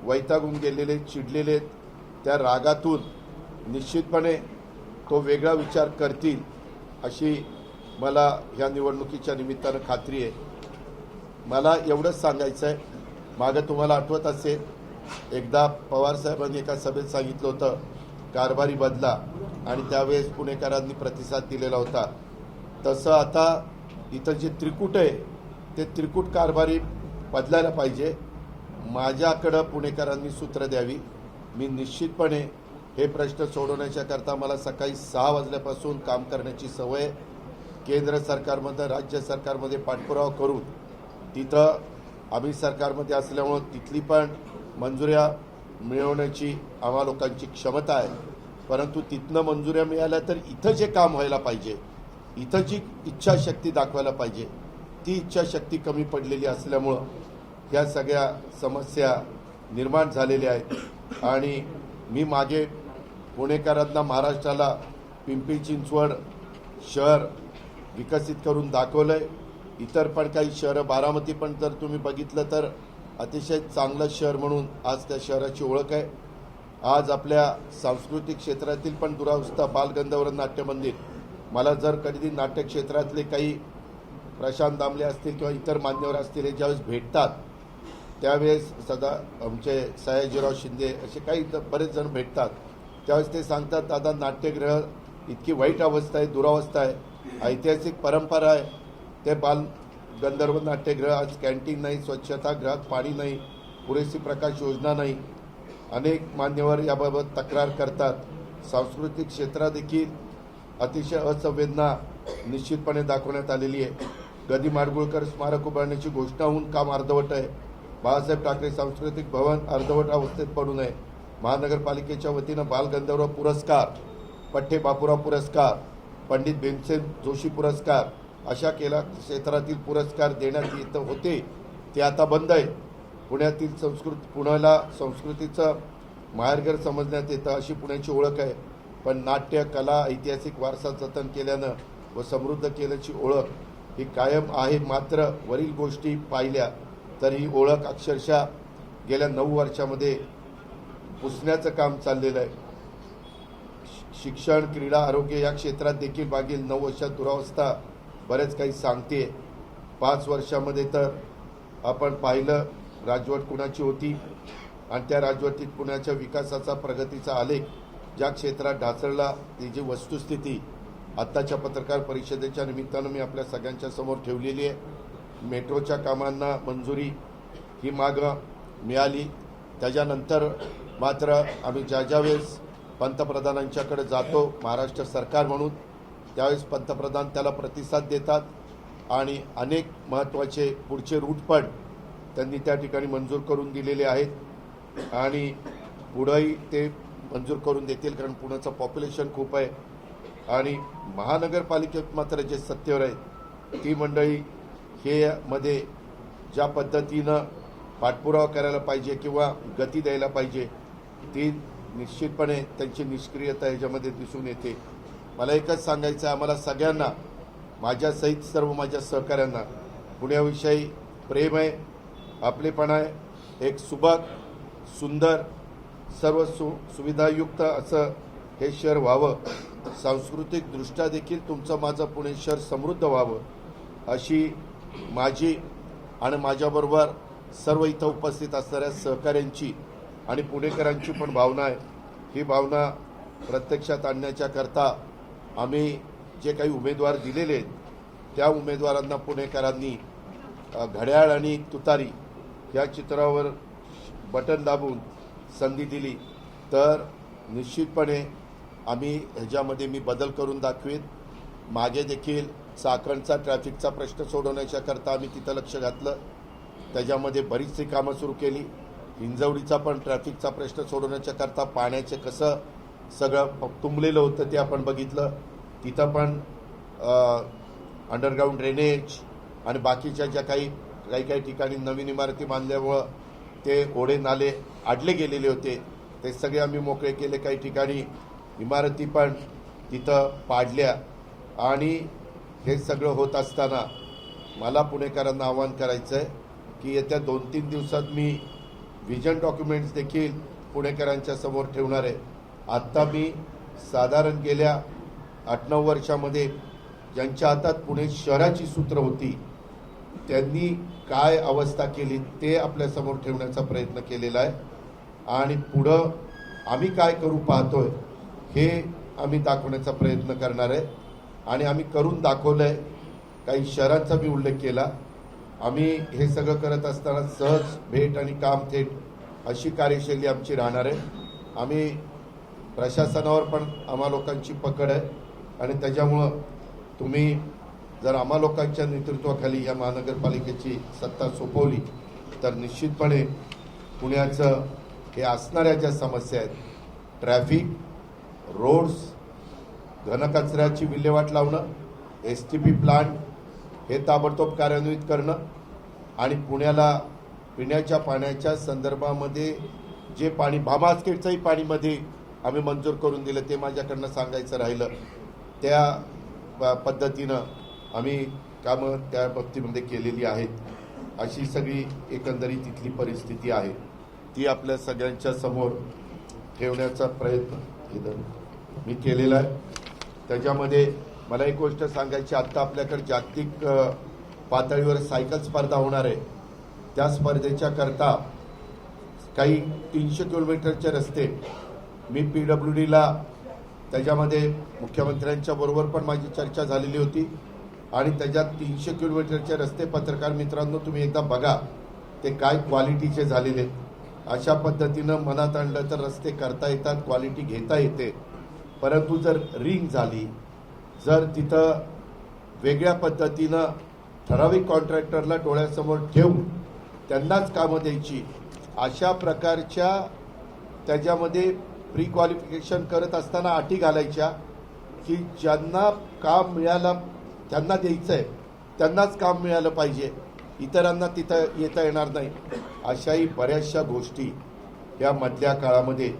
वैतागून गेलेले, चिडलेले आहेत. त्या रागातून निश्चितपणे तो वेगळा विचार करतील अशी मला ह्या निवडणुकीच्या निमित्तानं खात्री आहे. मला एवढंच सांगायचं आहे, मागं तुम्हाला आठवत असेल एकदा पवारसाहेबांनी एका सभेत सांगितलं होतं कारभारी बदला, आणि त्यावेळेस पुणेकरांनी प्रतिसाद दिलेला होता. तसं आता इथं जे त्रिकूट आहे ते त्रिकूट कारभारी बदलायला पाहिजे. माझ्याकडं पुणेकरांनी सूत्र द्यावी. मी निश्चितपणे हे प्रश्न सोडवण्याच्या करता मला सकाळी 6 वाजल्यापासून काम करण्याची सवय. केंद्र सरकारमध्ये, राज्य सरकारमध्ये पाठपुरावा करून तिथं आम्ही सरकारमध्ये असल्यामुळं तिथली पण मंजुऱ्या मिळवण्याची आम्हा लोकांची क्षमता आहे. परंतु तिथनं मंजुऱ्या मिळाल्या तर इथं जे काम व्हायला पाहिजे, इथं जी इच्छाशक्ती दाखवायला पाहिजे, ती इच्छाशक्ती कमी पडलेली असल्यामुळं ह्या सगळ्या समस्या निर्माण झालेल्या आहेत. आणि मी मागे पुणेकरांना, महाराष्ट्राला पिंपरी चिंचवड शहर विकसित करून दाखवलं आहे. इतर पण काही शहरं, बारामती पण जर तुम्ही बघितलं तर अतिशय चांगलं शहर म्हणून आज त्या शहराची ओळख आहे. आज आपल्या सांस्कृतिक क्षेत्रातील पण दुरावस्था, बालगंधर्व नाट्य मंदिर, मला जर कधी नाट्य क्षेत्रातले काही प्रशांत दामले असतील किंवा इतर मान्यवर असतील हे ज्यावेळेस भेटतात त्यावेळेस सदा आमचे सयाजीराव शिंदे असे काही बरेच जण भेटतात, त्यावेळेस ते सांगतात दादा नाट्यगृह इतकी वाईट अवस्था आहे, दुरावस्था आहे, ऐतिहासिक परंपरा आहे, ते बाल गंधर्व नाट्यगृह आज कॅन्टीन नाही, स्वच्छतागृहात पाणी नाही, पुरेशी प्रकाश योजना नाही. अनेक मान्यवर याबाबत तक्रार करतात. सांस्कृतिक क्षेत्रात देखील अतिशय असंवेदना निश्चितपणे दाखवण्यात आलेली आहे. गदी माडगुळकर स्मारक उभारण्याची घोषणा होऊन काम अर्धवट आहे. बाळासाहेब ठाकरे सांस्कृतिक भवन अर्धवट अवस्थेत पडून आहे. महानगरपालिकेच्या वतीनं बालगंधर्व पुरस्कार, पठ्ठे बापूराव पुरस्कार, पंडित भीमसेन जोशी पुरस्कार अशा क्षेत्रातील पुरस्कार देण्यात येत होते, ते आता बंद आहे. पुण्यातील पुण्याला संस्कृतीचं माहेरघर समजण्यात येतं, अशी पुण्याची ओळख आहे. पण नाट्य, कला, ऐतिहासिक वारसा जतन केल्यानं व समृद्ध केल्याची ओळख ही कायम आहे. मात्र वरील गोष्टी पाहिल्या तर ही ओळख अक्षरशः गेल्या 9 वर्षामध्ये पुसण्याचं काम चाललेलं आहे. शिक्षण, क्रीडा, आरोग्य या क्षेत्रात देखील मागील 9 वर्षात दुरावस्था बरेच काही सांगते. 5 वर्षामध्ये तर आपण पाहिलं राजवट कुणाची होती आणि त्या राजवटीत पुण्याच्या विकासाचा, प्रगतीचा आलेख ज्या क्षेत्रात ढासळला, ती जी वस्तुस्थिती आत्ताच्या पत्रकार परिषदेच्या निमित्तानं मी आपल्या सगळ्यांच्या समोर ठेवलेली आहे. मेट्रोच्या कामांना मंजुरी ही मागं मिळाली. त्याच्यानंतर मात्र आम्ही ज्या वेळेस पंतप्रधानांच्याकडे जातो महाराष्ट्र सरकार म्हणून, त्यावेळेस पंतप्रधान त्याला प्रतिसाद देतात आणि अनेक महत्त्वाचे पुढचे रूट पण त्यांनी त्या ठिकाणी मंजूर करून दिलेले आहेत आणि पुढंही ते मंजूर करून देतील, कारण पुण्याचं पॉप्युलेशन खूप आहे. आणि महानगरपालिकेत मात्र जे सत्तेवर आहे ती मंडळी हे मध्ये ज्या पद्धतीनं पाठपुरावा करायला पाहिजे किंवा गती द्यायला पाहिजे, ती निश्चितपणे त्यांची निष्क्रियता ह्याच्यामध्ये दिसून येते. मला एकच सांगायचं आहे, आम्हाला सगळ्यांना, माझ्यासहित सर्व माझ्या सहकाऱ्यांना पुण्याविषयी प्रेम आहे, आपलेपणा आहे. एक सुबक, सुंदर, सर्व सुविधायुक्त असं हे शहर व्हावं. सांस्कृतिकदृष्ट्या देखील तुमचं माझं पुणे शहर समृद्ध व्हावं, अशी माझी आणि माझ्याबरोबर सर्व इथं उपस्थित असणाऱ्या सहकाऱ्यांची आणि पुणेकरांची पण भावना आहे. ही भावना प्रत्यक्षात आणण्याच्या करता आम्ही जे काही उमेदवार दिलेले आहेत त्या उमेदवारांना पुणेकरांनी घड्याळ आणि तुतारी या चित्रावर बटन दाबून संधी दिली तर निश्चितपणे आम्ही ह्याच्यामध्ये मी बदल करून दाखवेन. मागे देखील चाकणचा ट्रॅफिकचा प्रश्न सोडवण्याच्या करता आम्ही तिथं लक्ष घातलं, त्याच्यामध्ये बरीचशी कामं सुरू केली. हिंजवडीचा पण ट्रॅफिकचा प्रश्न सोडवण्याच्या करता पाण्याचे कसं सगळं तुंबलेलं होतं ते आपण बघितलं. तिथं पण अंडरग्राऊंड ड्रेनेज आणि बाकीच्या ज्या काही ठिकाणी नवीन इमारती बांधल्यामुळं ते ओढे नाले अडले गेलेले होते, ते सगळे आम्ही मोकळे केले. काही ठिकाणी इमारती पण तिथं पाडल्या. आणि हे सगळं होत असताना मला पुणेकरांना आवाहन करायचं आहे की येत्या 2-3 दिवसात मी व्हिजन डॉक्युमेंट्स देखील पुणेकरांच्या समोर ठेवणार आहे. आत्ता मी साधारण गेल्या 8-9 वर्षामध्ये ज्यांच्या हातात पुणे शहराची सूत्र होती त्यांनी काय अवस्था केली ते आपल्यासमोर ठेवण्याचा प्रयत्न केलेला आहे. आणि पुढं आम्ही काय करू पाहतोय हे आम्ही दाखवण्याचा प्रयत्न करणार आहे आणि आम्ही करून दाखवलं आहे. काही शहरांचा मी उल्लेख केला. आम्ही हे सगळं करत असताना सहज भेट आणि काम थेट अशी कार्यशैली आमची राहणार आहे. आम्ही प्रशासनावर पण आम्हा लोकांची पकड आहे आणि त्याच्यामुळं तुम्ही जर आम्हा लोकांच्या नेतृत्वाखाली या महानगरपालिकेची सत्ता सोपवली तर निश्चितपणे पुण्याचं हे असणाऱ्या ज्या समस्या आहेत, ट्रॅफिक, रोड्स, घनकचऱ्याची विल्हेवाट लावणं, STP प्लांट हे ताबडतोब कार्यान्वित करणं आणि पुण्याला पिण्याच्या पाण्याच्या संदर्भामध्ये जे पाणी भामासखेडचंही पाणीमध्ये आम्ही मंजूर करून दिलं ते माझ्याकडनं सांगायचं राहिलं, त्या पद्धतीनं आम्ही कामं त्या बाबतीमध्ये केलेली आहेत. अशी सगळी एकंदरीत तिथली परिस्थिती आहे, ती आपल्या सगळ्यांच्या समोर ठेवण्याचा प्रयत्न मी केलेला आहे. त्याच्यामध्ये मला एक गोष्ट सांगायची, आत्ता आपल्याकडे जागतिक पातळीवर सायकल स्पर्धा होणार आहे. त्या स्पर्धेच्या करता काही 300 किलोमीटरचे रस्ते मी PWDला त्याच्यामध्ये मुख्यमंत्र्यांच्या बरोबर पण माझी चर्चा झालेली होती. आणि त्याच्यात 300 किलोमीटरचे रस्ते पत्रकार मित्रांनो तुम्ही एकदा बघा ते काय क्वालिटीचे झालेले आहेत. अशा पद्धतीनं मनात आणलं तर रस्ते करता येतात, क्वालिटी घेता येते. परंतु जर रिंग झाली, जर तिथं वेगळ्या पद्धतीनं ठराविक कॉन्ट्रॅक्टरला डोळ्यासमोर ठेवून त्यांनाच कामं द्यायची, अशा प्रकारच्या त्याच्यामध्ये प्री क्वालिफिकेशन करत असताना अटी घालायच्या की ज्यांना काम मिळालं त्यांना द्यायचं आहे, त्यांनाच काम मिळालं पाहिजे, इतरांना तिथं येता येणार नाही. अशाही बऱ्याचशा गोष्टी या मधल्या काळामध्ये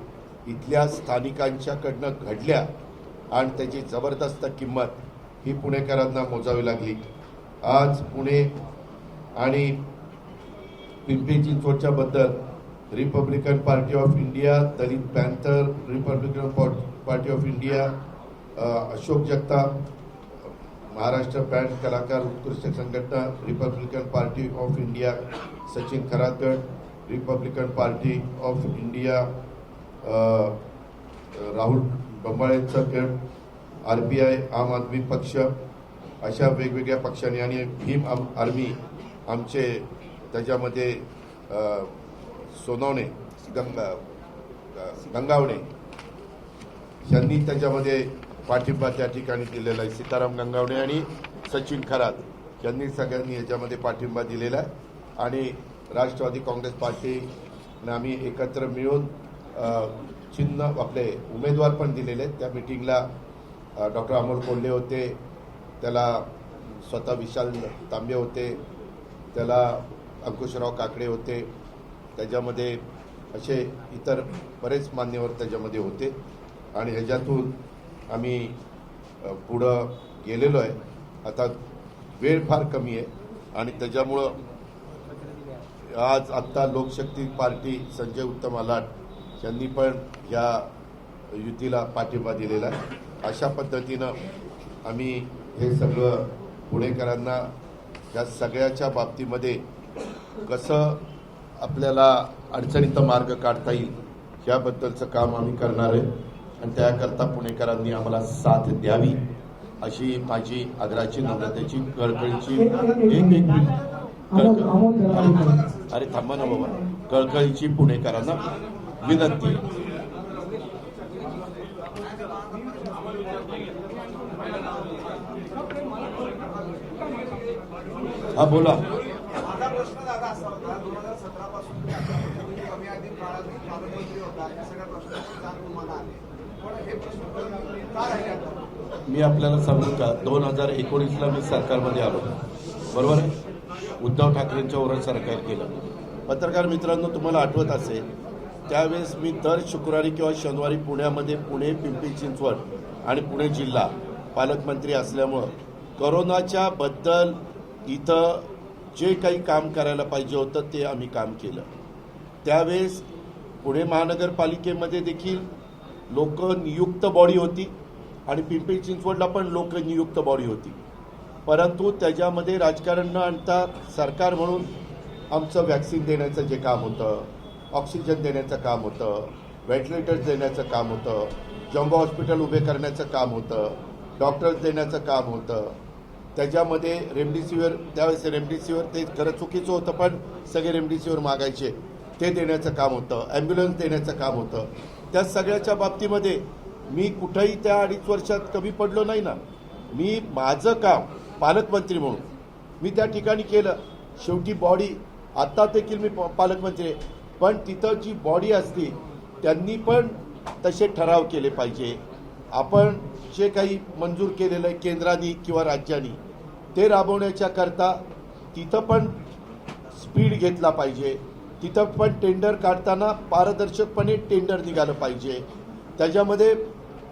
इथल्या स्थानिकांच्याकडनं घडल्या आणि त्याची जबरदस्त किंमत ही पुणेकरांना मोजावी लागली. आज पुणे आणि पिंपरी चिंचवडच्या बद्दल Republican Party of India, Dalit Panther, Republican Party of India, Ashok Jagtap, Maharashtra band कलाकार उत्कृष्ट संघटना, Republican Party of India Sachin Kharatgad, Republican Party of India Rahul बंबाळेंचा गट, RPI, आम आदमी पक्ष, अशा वेगवेगळ्या पक्षांनी आणि भीम आर्मी आमचे त्याच्यामध्ये सोनवणे गंगावणे यांनी त्याच्यामध्ये पाठिंबा त्या ठिकाणी दिलेला आहे. सीताराम गंगावणे आणि सचिन खरात यांनी सगळ्यांनी याच्यामध्ये पाठिंबा दिलेला आहे. आणि राष्ट्रवादी काँग्रेस पार्टीने आम्ही एकत्र मिळून चिन्ह आपले उमेदवार पण दिलेले आहेत. त्या मिटिंगला डॉक्टर अमोल कोल्हे होते, त्याला स्वतः विशाल तांबे होते, त्याला अंकुशराव काकडे होते, त्याच्यामध्ये असे इतर बरेच मान्यवर त्याच्यामध्ये होते. आणि ह्याच्यातून आम्ही पुढं गेलेलो आहे. आता वेळ फार कमी आहे आणि त्याच्यामुळं आत्ता लोकशक्ती पार्टी संजय उत्तम आलाट यांनी पण या युतीला पाठिंबा दिलेला आहे. अशा पद्धतीनं आम्ही हे सगळं पुणेकरांना या सगळ्याच्या बाबतीमध्ये कसं आपल्याला अडचणीचा मार्ग काढता येईल याबद्दलचं काम आम्ही करणार आहे. आणि त्याकरता पुणेकरांनी आम्हाला साथ द्यावी अशी माझी आग्रहाची, नम्रतेची, कळकळीची अरे थांबा ना बाबा, कळकळीची पुणेकरांना विनंती. हा बोला. मी आपल्याला सांगू का, 2019ला मी सरकारमध्ये आलो, बरोबर आहे. उद्धव ठाकरेंच्या वर सरकार केलं. पत्रकार मित्रांनो तुम्हाला आठवत असेल त्यावेळेस मी दर शुक्रवारी किंवा शनिवारी पुण्यामध्ये पुणे, पिंपरी चिंचवड आणि पुणे जिल्हा पालकमंत्री असल्यामुळं कोरोनाच्या बद्दल इथं जे काही काम करायला पाहिजे होतं ते आम्ही काम केलं. त्यावेळेस पुणे महानगरपालिकेमध्ये देखील लोकनियुक्त बॉडी होती आणि पिंपरी चिंचवडला पण लोकनियुक्त बॉडी होती. परंतु त्याच्यामध्ये राजकारण न आणता सरकार म्हणून आमचं वॅक्सिन देण्याचं जे काम होतं, ऑक्सिजन देण्याचं काम होतं, व्हेंटिलेटर्स देण्याचं काम होतं, जम्बो हॉस्पिटल उभे करण्याचं काम होतं, डॉक्टर्स देण्याचं काम होतं, त्याच्यामध्ये रेमडेसिवीर, त्यावेळेस रेमडेसिवीर ते खरं चुकीचं होतं पण सगळे रेमडेसिवीर मागायचे, ते देण्याचं काम होतं, ॲम्ब्युलन्स देण्याचं काम होतं. त्या सगळ्याच्या बाबतीमध्ये मी कुठंही त्या 2.5 वर्षात कमी पडलो नाही ना. मी माझं काम पालकमंत्री म्हणून मी त्या ठिकाणी केलं. शेवटी बॉडी आत्ता देखील मी पालकमंत्री आहे, पण तिथं जी बॉडी असते त्यांनी पण तसे ठराव केले पाहिजे. आपण जे काही मंजूर केलेलं आहे केंद्राने किंवा राज्यांनी ते राबवण्याच्या करता तिथं पण स्पीड घेतला पाहिजे. तिथं पण टेंडर काढताना पारदर्शकपणे टेंडर निघालं पाहिजे. त्याच्यामध्ये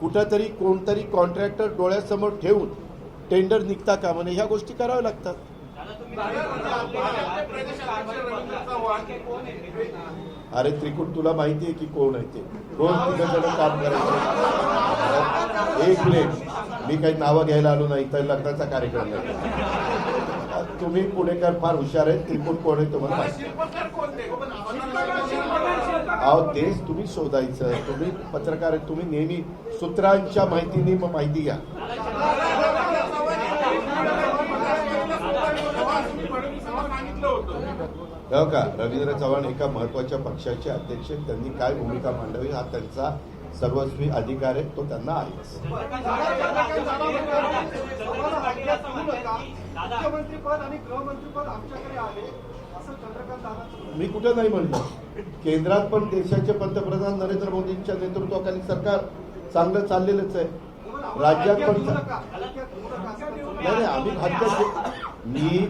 कुठंतरी कोणतरी कॉन्ट्रॅक्टर डोळ्यासमोर ठेवून टेंडर निघता कामा नये, ह्या गोष्टी कराव्या लागतात. अरे त्रिकुट तुला माहिती आहे की कोण आहे ते, कोण तिकडे काम करायचं. एक मिनिट, मी काही नावं घ्यायला आलो नाही, तर लग्नाचा कार्यक्रम नाही. तुम्ही पुणेकर फार हुशार आहेत. त्रिकुट कोण आहे तुम्हाला माहिती? अहो तेच तुम्ही शोधायचं. तुम्ही पत्रकार आहेत, तुम्ही नेहमी सूत्रांच्या माहितीने माहिती घ्या. हो का, रवींद्र चव्हाण एका महत्वाच्या पक्षाचे अध्यक्ष, त्यांनी काय भूमिका मांडावी हा त्यांचा सर्वस्वी अधिकार आहे, तो त्यांना आहेच. मुख्यमंत्रीपद आणि गृहमंत्रीपद आमच्याकडे आहे असं चंद्रकांत दादा. मी कुठं नाही म्हणलं. केंद्रात पण देशाचे पंतप्रधान नरेंद्र मोदींच्या नेतृत्वाखाली सरकार चांगलं चाललेलंच आहे. राज्यात पण नाही, आम्ही मी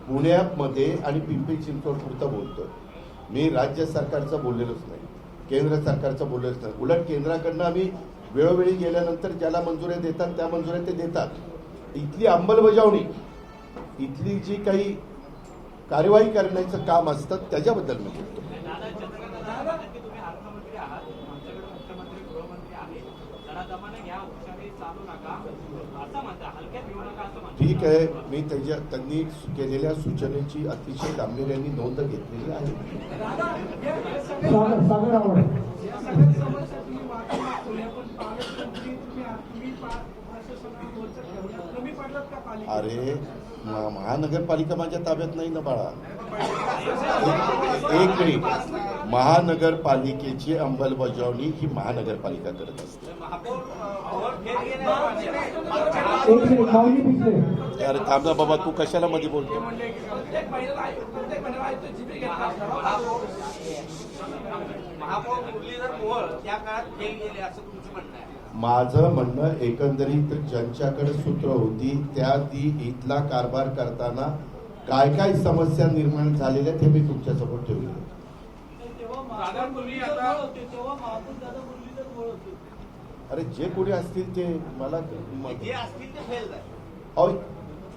पुण्यामध्ये आणि पिंपरी चिंचवड पुरतं बोलतोय. मी राज्य सरकारचं बोललेलोच नाही, केंद्र सरकारचं बोललेलोच नाही. उलट केंद्राकडनं आम्ही वेळोवेळी गेल्यानंतर ज्याला मंजुऱ्या देतात त्या मंजुऱ्या ते देतात. इथली अंमलबजावणी, इथली जी काही कार्यवाही करण्याचं काम असतं त्याच्याबद्दल मी बोलतो. ठीक आहे, मी त्यांनी केलेल्या सूचनेची अतिशय गांभीर्याने नोंद घेतलेली आहे. अरे महानगरपालिका माझ्या ताब्यात नाही ना बाळा. एक मिनिट, महानगरपालिकेची अंमलबजावणी ही महानगरपालिका करत असते. अरे थांब ना बाबा, तू कशाला मध्ये बोलतो? माझं म्हणणं एकंदरीत ज्यांच्याकडे सूत्र होती त्या ती इथला कारभार करताना काय काय समस्या निर्माण झालेल्या हे मी तुमच्यासमोर ठेवले. अरे जे कोणी असतील ते मला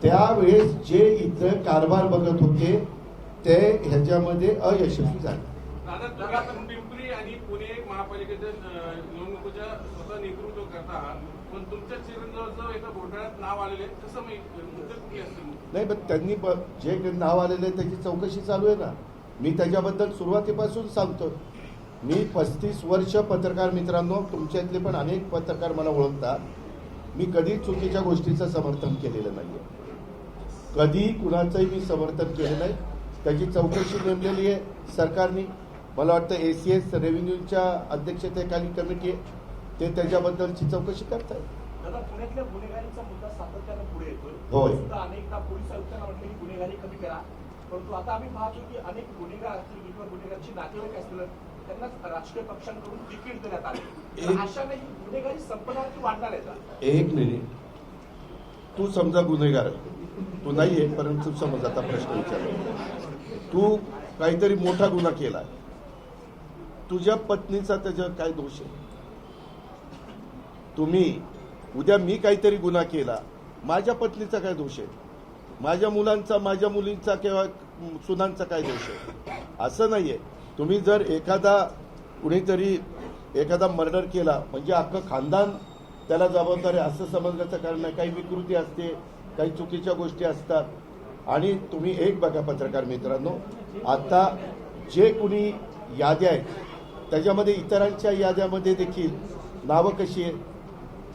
त्यावेळेस जे इथं कारभार बघत होते ते ह्याच्यामध्ये अयशस्वी झाले. पिंपरी आणि पुणे महापालिकेच्या निवडणुकीच्या स्वतः नेतृत्व करता, पण तुमच्या चिरंजीवाचं एका घोटाळ्यात नाव आलेले कसं मुद्दे कुठले असतील? नाही, पण त्यांनी जे नाव आलेलं आहे त्याची चौकशी चालू आहे ना. मी त्याच्याबद्दल सुरुवातीपासून सांगतो. मी 35 वर्ष पत्रकार मित्रांनो, तुमच्यातले पण अनेक पत्रकार मला ओळखतात. मी कधी चुकीच्या गोष्टीचं समर्थन केलेलं नाहीये, कधी कुणाचंही मी समर्थन केलं नाही. त्याची चौकशी नेमलेली आहे सरकारने. मला वाटतं ACS रेव्हेन्यूच्या अध्यक्षतेखाली कमिटी आहे, ते त्याच्याबद्दलची चौकशी करतायत. दादा, पुण्यातल्या गुन्हेगारीचा मुद्दा सातत्यानं पुढे येतोय. होय, अनेकदा पोलीस आयुक्तांना म्हटलं की गुन्हेगारी कमी करा, परंतु आता आम्ही पाहतो की अनेक गुन्हेगार असतील किंवा गुन्हेगारची नातेवाईक असतील त्यांना राजकीय पक्षांकडून तिकीट देण्यात आले. अशाने गुन्हेगारी संपणार की वाढणार आहे? एक मिनिट, तू समजा गुन्हेगार तू नाहीये, परंतु समज आता प्रश्न विचारला, तू काहीतरी मोठा गुन्हा केला, तुझ्या पत्नीचा त्याच्यावर काय दोष आहे? तुम्ही उद्या मी काहीतरी गुन्हा केला, माझ्या पत्नीचा काय दोष आहे? माझ्या मुलांचा, माझ्या मुलींचा किंवा सुनांचा काय दोष आहे? असं नाहीये. तुम्ही जर कुणीतरी एखादा मर्डर केला म्हणजे अख्खं खानदान त्याला जबाबदार आहे असं समजण्याचं कारण नाही. काही विकृती असते, काही चुकीच्या गोष्टी असतात. आणि तुम्ही एक बघा पत्रकार मित्रांनो, आता जे कुणी याद्या आहेत त्याच्यामध्ये इतरांच्या याद्यामध्ये देखील नावं कशी आहेत.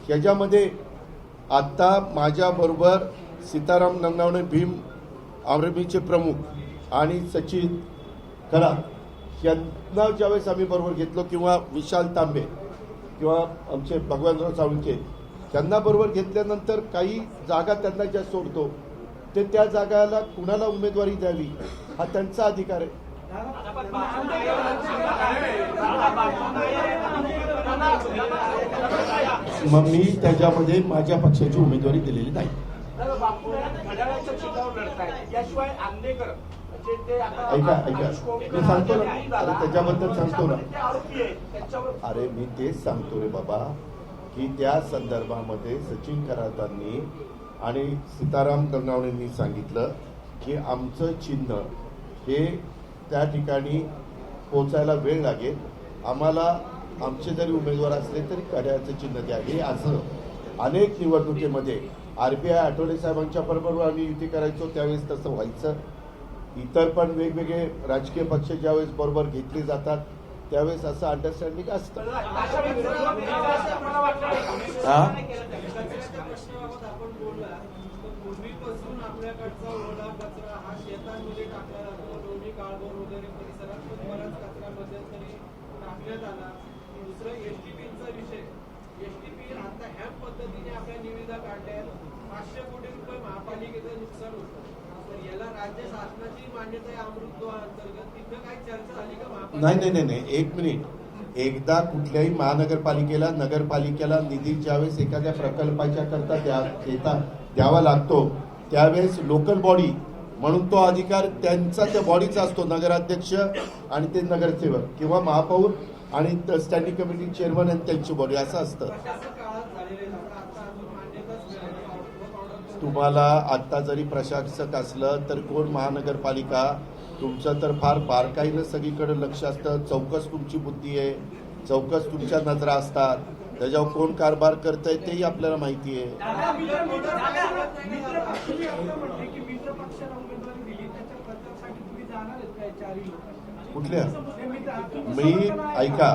ह्याच्यामध्ये आत्ता माझ्याबरोबर सीताराम नंगावणे, भीम आर्मीचे प्रमुख आणि सचिन खरात यांना ज्यावेळेस आम्ही बरोबर घेतलो, किंवा विशाल तांबे किंवा आमचे भगवानराव साळुंखे त्यांना बरोबर घेतल्यानंतर काही जागा त्यांना ज्या सोडतो ते त्या जागाला कुणाला उमेदवारी द्यावी हा त्यांचा अधिकार आहे. मग मी त्याच्यामध्ये माझ्या पक्षाची उमेदवारी दिलेली नाही. ऐका मी सांगतो ना, त्याच्याबद्दल सांगतो ना. अरे मी तेच सांगतो रे बाबा की त्या संदर्भामध्ये सचिन खरातांनी आणि सीताराम नंगावणेंनी सांगितलं की आमचं चिन्ह हे त्या ठिकाणी पोचायला वेळ लागेल, आम्हाला आमचे जरी उमेदवार असले तरी कड्याचं चिन्ह द्या. हे असं अनेक निवडणुकीमध्ये RBI आठवले साहेबांच्या बरोबर आम्ही युती करायचो त्यावेळेस तसं व्हायचं. इतर पण वेगवेगळे राजकीय पक्ष ज्यावेळेस बरोबर घेतले जातात त्यावेळेस असं अंडरस्टँडिंग असतं. पूर्वीपासून आपल्याकडचा ओला कचरा हा शेतांमध्ये टाकला जातो, दोन्ही काळभोर मध्यंतरी टाकण्यात आला. दुसरं एसटीपीचा विषय. एसटीपी आता ह्या पद्धतीने आपल्या निविदा काढल्या 500 कोटी रुपये महापालिकेचं नुकसान होतं. तर याला राज्य शासनाची मान्यता आहे अमृत अंतर्गत. तिथं काही चर्चा झाली का महापालिका? नाही, एक मिनिट. एकदा कुठल्याही महानगरपालिकेला नगरपालिकेला निधी ज्यावेळेस एखाद्या प्रकल्पाच्या करता द्यावा लागतो त्यावेळेस लोकल बॉडी म्हणून तो अधिकार त्यांचा त्या बॉडीचा असतो, नगराध्यक्ष आणि ते नगरसेवक किंवा महापौर आणि स्टँडिंग कमिटी चेअरमन आणि त्यांची बॉडी असं असतं. प्रशासक काळात झालेले आता अजून मान्यताच मिळाली. तुम्हाला आत्ता जरी प्रशासक असलं तर कोण महानगरपालिका, तुमचं तर फार बारकाईनं सगळीकडे लक्ष असतं. चौकस तुमची बुद्धी आहे, चौकस तुमच्या नजरा असतात. त्याच्यावर कोण कारभार करतंय तेही आपल्याला माहिती आहे. कुठल्या मी ऐका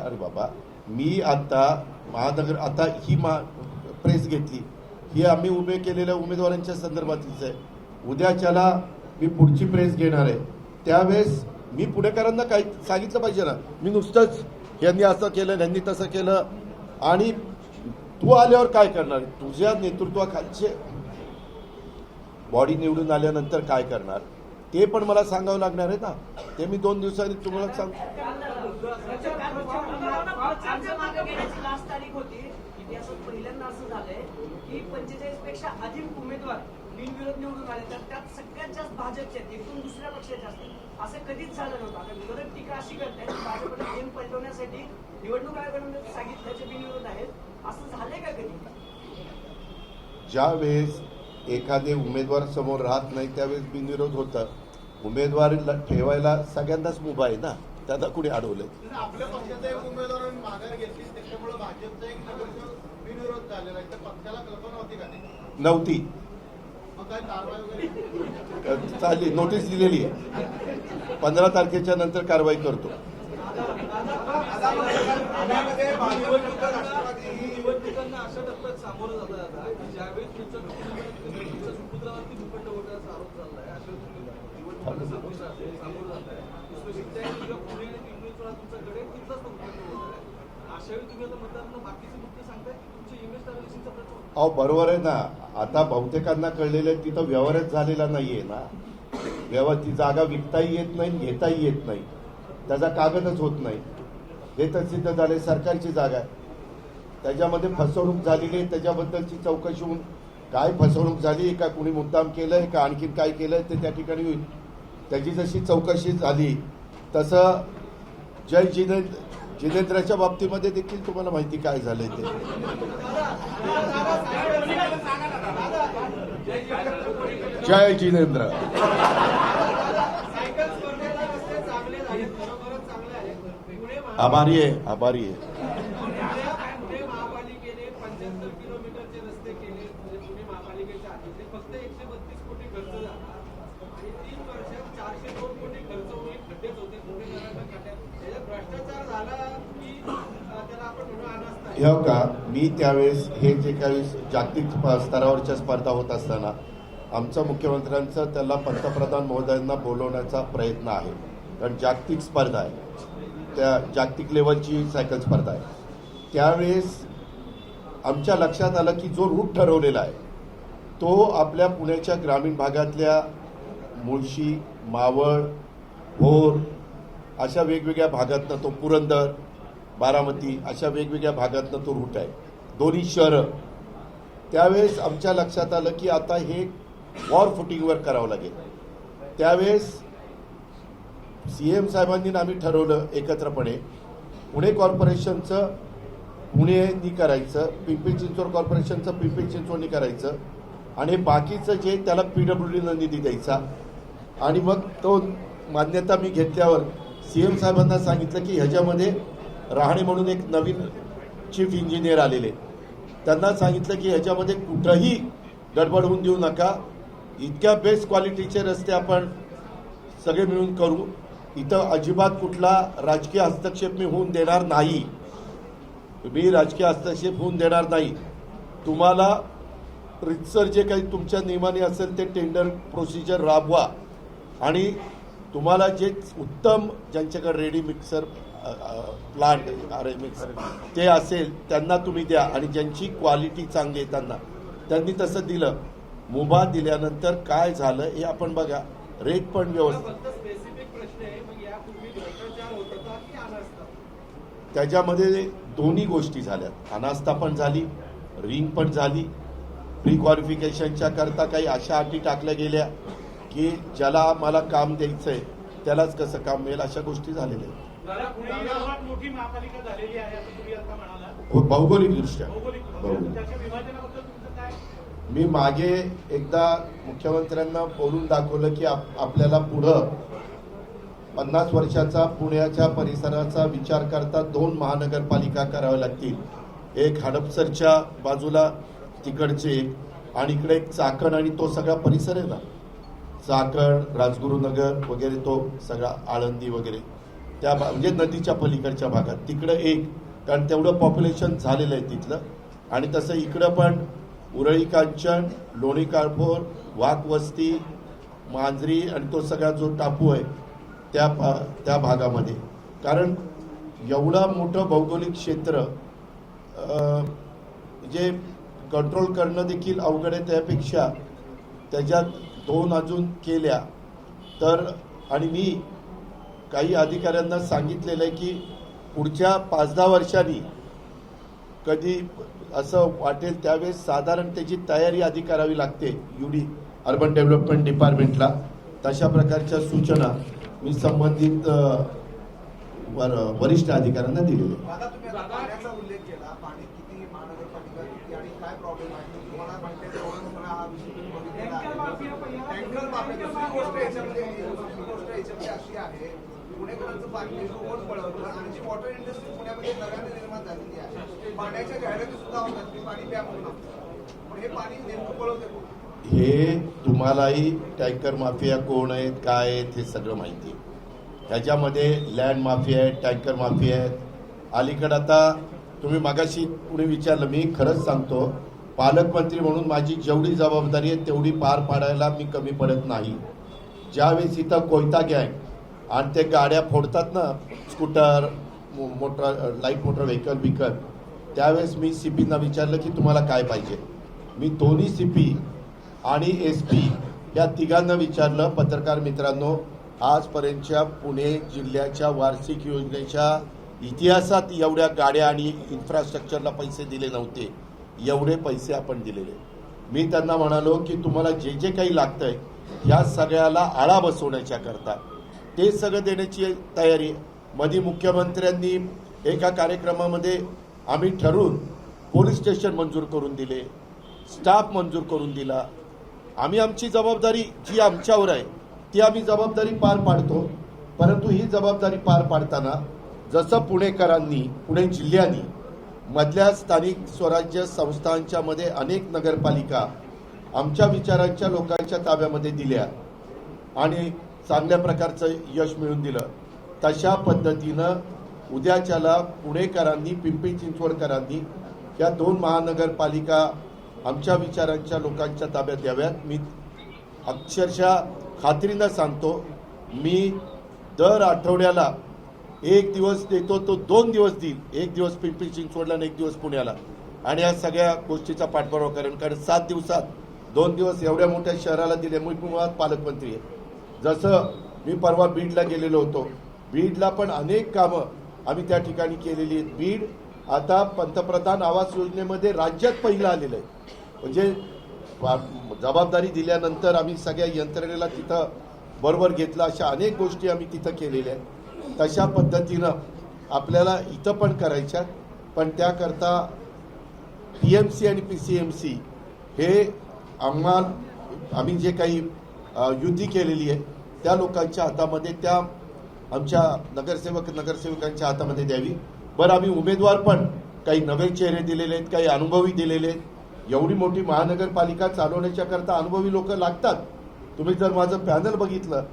अरे बाबा, मी आता आता ही प्रेस घेतली, ही आम्ही उभे केलेल्या उमेदवारांच्या संदर्भातलीच आहे. उद्याच्याला मी पुढची प्रेस घेणार आहे, त्यावेळेस मी पुणेकरांना काही सांगितलं पाहिजे ना. मी नुसतंच यांनी असं केलं यांनी तसं केलं आणि तू आल्यावर काय करणार? तुझ्या नेतृत्वाखालचे बॉडी निवडून आल्यानंतर काय करणार ते पण मला सांगावं लागणार आहे ना. ते मी 2 दिवसांनी तुम्हाला सांगतो. लास्ट तारीख होती. इतिहासात पहिल्यांदा असं झालंय की 45 पेक्षा अधिक उमेदवार बिनविरोध निवडून आले, तर त्यात सगळ्यात जास्त भाजपचे आहेत, एकूण दुसऱ्या पक्षाचे असतात. असं कधीच झालं नव्हतं. आता विरोधक टीका अशी करतायत की भाजपने गेम पलटवण्यासाठी निवडणूक आयोगाने सांगितल्याचे बिनविरोध आहेत. असं झालंय का कधी? ज्यावेळेस एखादे उमेदवार समोर राहत नाही त्यावेळेस बिनविरोध होतं. उमेदवार ठेवायला सगळ्यांनाच मुभा आहे ना, त्याला कुणी अडवलंय? आपल्या पक्षाचा एक उमेदवार माघार घेतली त्याच्यामुळे भाजपचा एक नगरसेवक बिनविरोध झालेला आहे. तर पक्षाला कल्पना होती का ते? नव्हती. मग काय कारवाई वगैरे चालली, नोटीस दिलेली आहे. 15 तारखेच्या नंतर कारवाई करतो. निवडणुकांना अशा टप्प्यात सामोरं जाता जाता की ज्यावेळी तुमच्या सुपुत्रावरती भूखंड होण्याचा आरोप चाललाय, अशा निवडणुकांना सामोरं जात आहे. पुणे आणि पिंपरी चिंचवड तुमच्याकडे तिथलाच भूखंड होत आहे. अशा वेळी तुम्ही आता मतदारांना बाकीचे मुद्दे सांगताय की तुमच्या इमेज ट्रॅव्हल्सिंगचा प्रचार. अहो बरोबर आहे ना. आता बहुतेकांना कळलेलं आहे तिथं व्यवहारच झालेला नाहीये ना. ती जागा विकताही येत नाही, घेताही येत नाही, त्याचा कागदच होत नाही. हे तर सिद्ध झाले सरकारची जागा आहे, त्याच्यामध्ये फसवणूक झालेली आहे. त्याच्याबद्दलची चौकशी होऊन काय फसवणूक झाली का, कुणी मुद्दाम केलंय का आणखीन काय केलंय ते त्या ठिकाणी होईल. त्याची जशी चौकशी झाली तसं जिनेंद्रच्या बाबतीमध्ये देखील तुम्हाला माहिती काय झालंय ते. जय जिनेंद्र. आभारी आहे. पुणे महापालिकेने 75 किलोमीटरचे रस्ते केले. म्हणजे पुणे महापालिकेच्या आधी फक्त 132 कोटी खर्च झाला आणि 3 वर्षात 402 कोटी खर्च होऊन खड्डेच होते पुणेकरांच्या खात्यात. त्याच्यात भ्रष्टाचार झाला की त्याला आपण म्हणून अनास्था आहे. हे का मी त्यावेळेस हे जे काही जागतिक स्तरावरच्या स्पर्धा होत असताना आमच्या मुख्यमंत्र्यांचं त्याला पंतप्रधान महोदयांना बोलवण्याचा प्रयत्न आहे. कारण जागतिक स्पर्धा आहे, त्या जागतिक लेवलची सायकल स्पर्धा आहे. त्यावेळेस आमच्या लक्षात आलं की जो रूट ठरवलेला आहे तो आपल्या पुण्याच्या ग्रामीण भागातल्या मुळशी, मावळ, भोर अशा वेगवेगळ्या भागातनं तो पुरंदर, बारामती अशा वेगवेगळ्या भागातनं तो रूट आहे, दोन्ही शहरं. त्यावेळेस आमच्या लक्षात आलं की आता हे वॉर फुटिंगवर करावं लागेल. त्यावेळेस सीएम साहेबांनी आम्ही ठरवलं एकत्रपणे पुणे कॉर्पोरेशनचं पुणेनी करायचं, पिंपरी चिंचवड कॉर्पोरेशनचं पिंपरी चिंचवडनी करायचं आणि बाकीचं जे त्याला PWDनं निधी द्यायचा. आणि मग तो मान्यता मी घेतल्यावर सीएम साहेबांना सांगितलं की ह्याच्यामध्ये रहाणे म्हणून एक नवीन चीफ इंजिनियर आलेले, त्यांना सांगितलं की ह्याच्यामध्ये कुठंही गडबड होऊन देऊ नका, इतक्या बेस्ट क्वालिटीचे रस्ते आपण सगळे मिळून करू, इथं अजिबात कुठला राजकीय हस्तक्षेप मी होऊन देणार नाही. मी राजकीय हस्तक्षेप होऊन देणार नाही. तुम्हाला रितसर जे काही तुमच्या नियमाने असेल ते टेंडर प्रोसिजर राबवा आणि तुम्हाला जे उत्तम ज्यांच्याकडे रेडी मिक्सर प्लांट अरे मिक्सर ते असेल त्यांना तुम्ही द्या, आणि ज्यांची क्वालिटी चांगली आहे त्यांनी तसं दिलं. मुभा दिल्यानंतर काय झालं हे आपण बघा. रेट पण व्यवस्थित. फक्त स्पेसिफिक प्रश्न आहे, मग यापूर्वी भ्रष्टाचार होत होता की अनास्था? त्याच्यामध्ये दोन्ही गोष्टी झाल्या. अनास्था पण झाली, रिंग पण झाली. प्री क्वालिफिकेशनच्या करता काही अशा अटी टाकल्या गेल्या की ज्याला मला काम द्यायचंय त्यालाच कसं काम मिळेल, अशा गोष्टी झालेल्या आहेत. दादा, पुणे ही सर्वात मोठी महापालिका झालेली आहे असं तुम्ही आता म्हणाला. भौगोलिकदृष्ट्या भौगोलिक भौगोलिक. त्याच्या विभाजनाबद्दल तुमचं काय? मी मागे एकदा मुख्यमंत्र्यांना बोलून दाखवलं की आपल्याला पुढं 50 वर्षाचा पुण्याच्या परिसराचा विचार करता 2 महानगरपालिका कराव्या लागतील. एक हडपसरच्या बाजूला तिकडचे एक, आणि इकडे एक चाकण, आणि तो सगळा परिसर आहे ना, चाकण, राजगुरुनगर वगैरे, तो सगळा आळंदी वगैरे त्या म्हणजे नदीच्या पलीकडच्या भागात तिकडं एक, कारण तेवढं पॉप्युलेशन झालेलं आहे तिथलं. आणि तसं इकडं पण उरळी कांचन, लोणी काळभोर, वाघवस्ती, मांजरी आणि तो सगळा जो टापू आहे त्या भागामध्ये. कारण एवढं मोठं भौगोलिक क्षेत्र जे कंट्रोल करणं देखील अवघड आहे. त्यापेक्षा त्याच्यात 2 अजून केल्या तर, आणि मी काही अधिकाऱ्यांना सांगितलेलं आहे की पुढच्या 5-10 वर्षांनी कधी असं वाटेल त्यावेळेस साधारण त्याची तयारी आधी करावी लागते UD अर्बन डेव्हलपमेंट डिपार्टमेंटला. तशा प्रकारच्या सूचना मी संबंधित वरिष्ठ अधिकाऱ्यांना दिलेल्या. आता तुम्ही आता पाण्याचा उल्लेख केला. पाणी किती, महानगरपालिका किती आणि काय प्रॉब्लेम आहे तुम्हाला माहिती आहे. तेवढं हा विषय तुम्ही बघितलेला आहे. Tanker mafia. दुसरी गोष्ट याच्यामध्ये अशी आहे, पुणेकरांचं पाणी ओव्हर पळवलं, आणि जी वॉटर इंडस्ट्री पुण्यामध्ये नव्याने निर्माण झालेली आहे, पाण्याच्या जाहिराती सुद्धा होतात की पाणी प्या म्हणून, पण हे पाणी नेमकं पळवते कोण? हे तुम्हालाही टँकर माफिया कोण आहेत, काय आहेत हे सगळं माहिती आहे. त्याच्यामध्ये लँड माफिया आहेत, टँकर माफिया आहेत. अलीकडं आता तुम्ही मगाशी पुढे विचारलं, मी खरंच सांगतो, पालकमंत्री म्हणून माझी जेवढी जबाबदारी आहे तेवढी पार पाडायला मी कमी पडत नाही. ज्यावेळेस इथं कोयता गँग आणि ते गाड्या फोडतात ना, स्कूटर, लाईट मोटर व्हेकल, त्यावेळेस मी CPना विचारलं की तुम्हाला काय पाहिजे. मी दोन्ही CP आणि SP या तिघांना विचारलं, पत्रकार मित्रांनो, आजपर्यंतच्या पुणे जिल्ह्याच्या वार्षिक योजनेच्या इतिहासात एवढ्या गाड्या आणि इन्फ्रास्ट्रक्चरला पैसे दिले नव्हते, एवढे पैसे आपण दिलेले. मी त्यांना म्हणालो की तुम्हाला जे जे काही लागतंय या सगळ्याला आळा बसवण्याच्या करता ते सगळं देण्याची तयारी. मध्ये मुख्यमंत्र्यांनी एका कार्यक्रमामध्ये आम्ही ठरवून पोलीस स्टेशन मंजूर करून दिले, स्टाफ मंजूर करून दिला. आम्ही आमची जबाबदारी जी आमच्यावर आहे ती आम्ही जबाबदारी पार पाडतो. परंतु ही जबाबदारी पार पाडताना जसं पुणेकरांनी, पुणे जिल्ह्यानी मधल्या स्थानिक स्वराज्य संस्थांच्या मध्ये अनेक नगरपालिका आमच्या विचारांच्या लोकांच्या ताब्यामध्ये दिल्या आणि चांगल्या प्रकारचं यश मिळवून दिलं, तशा पद्धतीनं उद्याच्याला पुणेकरांनी, पिंपरी चिंचवडकरांनी या 2 महानगरपालिका आमच्या विचारांच्या लोकांच्या ताब्यात द्याव्यात. मी अक्षरशः खात्रीनं सांगतो, मी दर आठवड्याला 1 दिवस देतो, तो 2 दिवस देईल. 1 दिवस पिंपरी चिंचवडला आणि 1 दिवस पुण्याला, आणि या सगळ्या गोष्टीचा पाठपुरावा करेन. कारण 7 दिवसात 2 दिवस एवढ्या मोठ्या शहराला दिले. मी मुळात पालकमंत्री आहे. जसं मी परवा बीडला गेलेलो होतो, बीडला पण अनेक कामं आम्ही त्या ठिकाणी केलेली आहेत. बीड आता पंतप्रधान आवास योजनेमध्ये राज्यात पहिलं आलेलं आहे. म्हणजे जबाबदारी दिल्यानंतर आम्ही सगळ्या यंत्रणेला तिथं बरोबर घेतलं. अशा अनेक गोष्टी आम्ही तिथं केलेल्या आहेत. तशा पद्धतीनं आपल्याला इथं पण करायच्या, पण त्याकरता PMC आणि PCMC हे आम्ही जे काही युती केलेली आहे त्या लोकांच्या हातामध्ये, त्या आमच्या नगरसेवकांच्या हातामध्ये द्यावी. बरं, आम्ही उमेदवार पण काही नवे चेहरे दिलेले आहेत, काही अनुभवी दिलेले आहेत. एवढी मोठी महानगरपालिका चालवण्याच्या करता अनुभवी लोक लागतात. तुम्ही जर माझं पॅनल बघितलं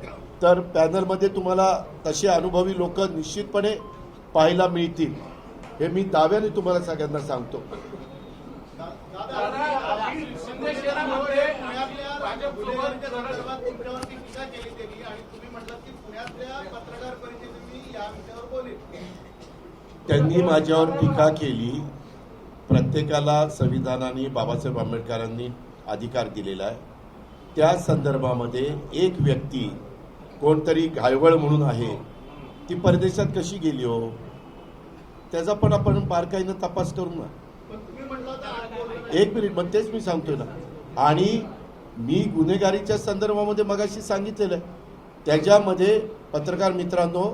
तर पॅनलमध्ये तुम्हाला तसे अनुभवी लोक निश्चितपणे पाहायला मिळतील. हे मी दाव्याने तुम्हाला सगळ्यांना सांगतो. शिंदे शहरामध्ये पुण्यातल्या भाजपसोबत तुमच्यावरती टीका केली त्यांनी, आणि तुम्ही म्हटलं की पत्रकार परिषदेत मी या विषयावर बोलेन. त्यांनी माझ्यावर टीका केली. प्रत्येकाला संविधानाने बाबासाहेब आंबेडकरांनी अधिकार दिलेला आहे. त्या संदर्भामध्ये एक व्यक्ती कोणतरी घायवळ म्हणून आहे, ती परदेशात कशी गेली हो, त्याचा पण आपण बारकाईनं तपास करू ना. पण तुम्ही म्हटलं होतं एक मिनिट, मग तेच मी सांगतोय ना. आणि मी गुन्हेगारीच्या संदर्भामध्ये मगाशी सांगितलेलं आहे, त्याच्यामध्ये पत्रकार मित्रांनो,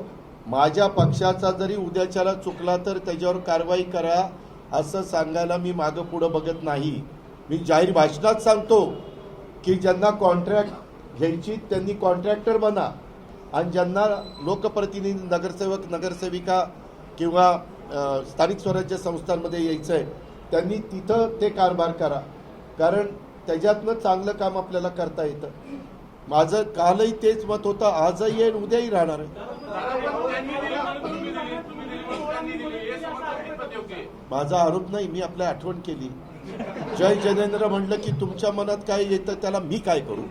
माझ्या पक्षाचा जरी उद्याच्याला चुकला तर त्याच्यावर कारवाई करा असं सांगायला मी मागं पुढं बघत नाही. मी जाहीर भाषणात सांगतो की ज्यांना कॉन्ट्रॅक्ट घ्यायची त्यांनी कॉन्ट्रॅक्टर बना, आणि ज्यांना लोकप्रतिनिधी, नगरसेवक, नगरसेविका किंवा स्थानिक स्वराज्य संस्थांमध्ये यायचं आहे त्यांनी तिथं ते कारभार करा, कारण त्याच्यातनं चांगलं काम आपल्याला करता येतं. माझं कालही तेच मत होतं, आजही आहे, उद्याही राहणार आहे. माझा आरोप नाही, मी आपल्या आठवण केली. जय जनेंद्र म्हणलं की तुमच्या मनात काय येतं त्याला मी काय करू.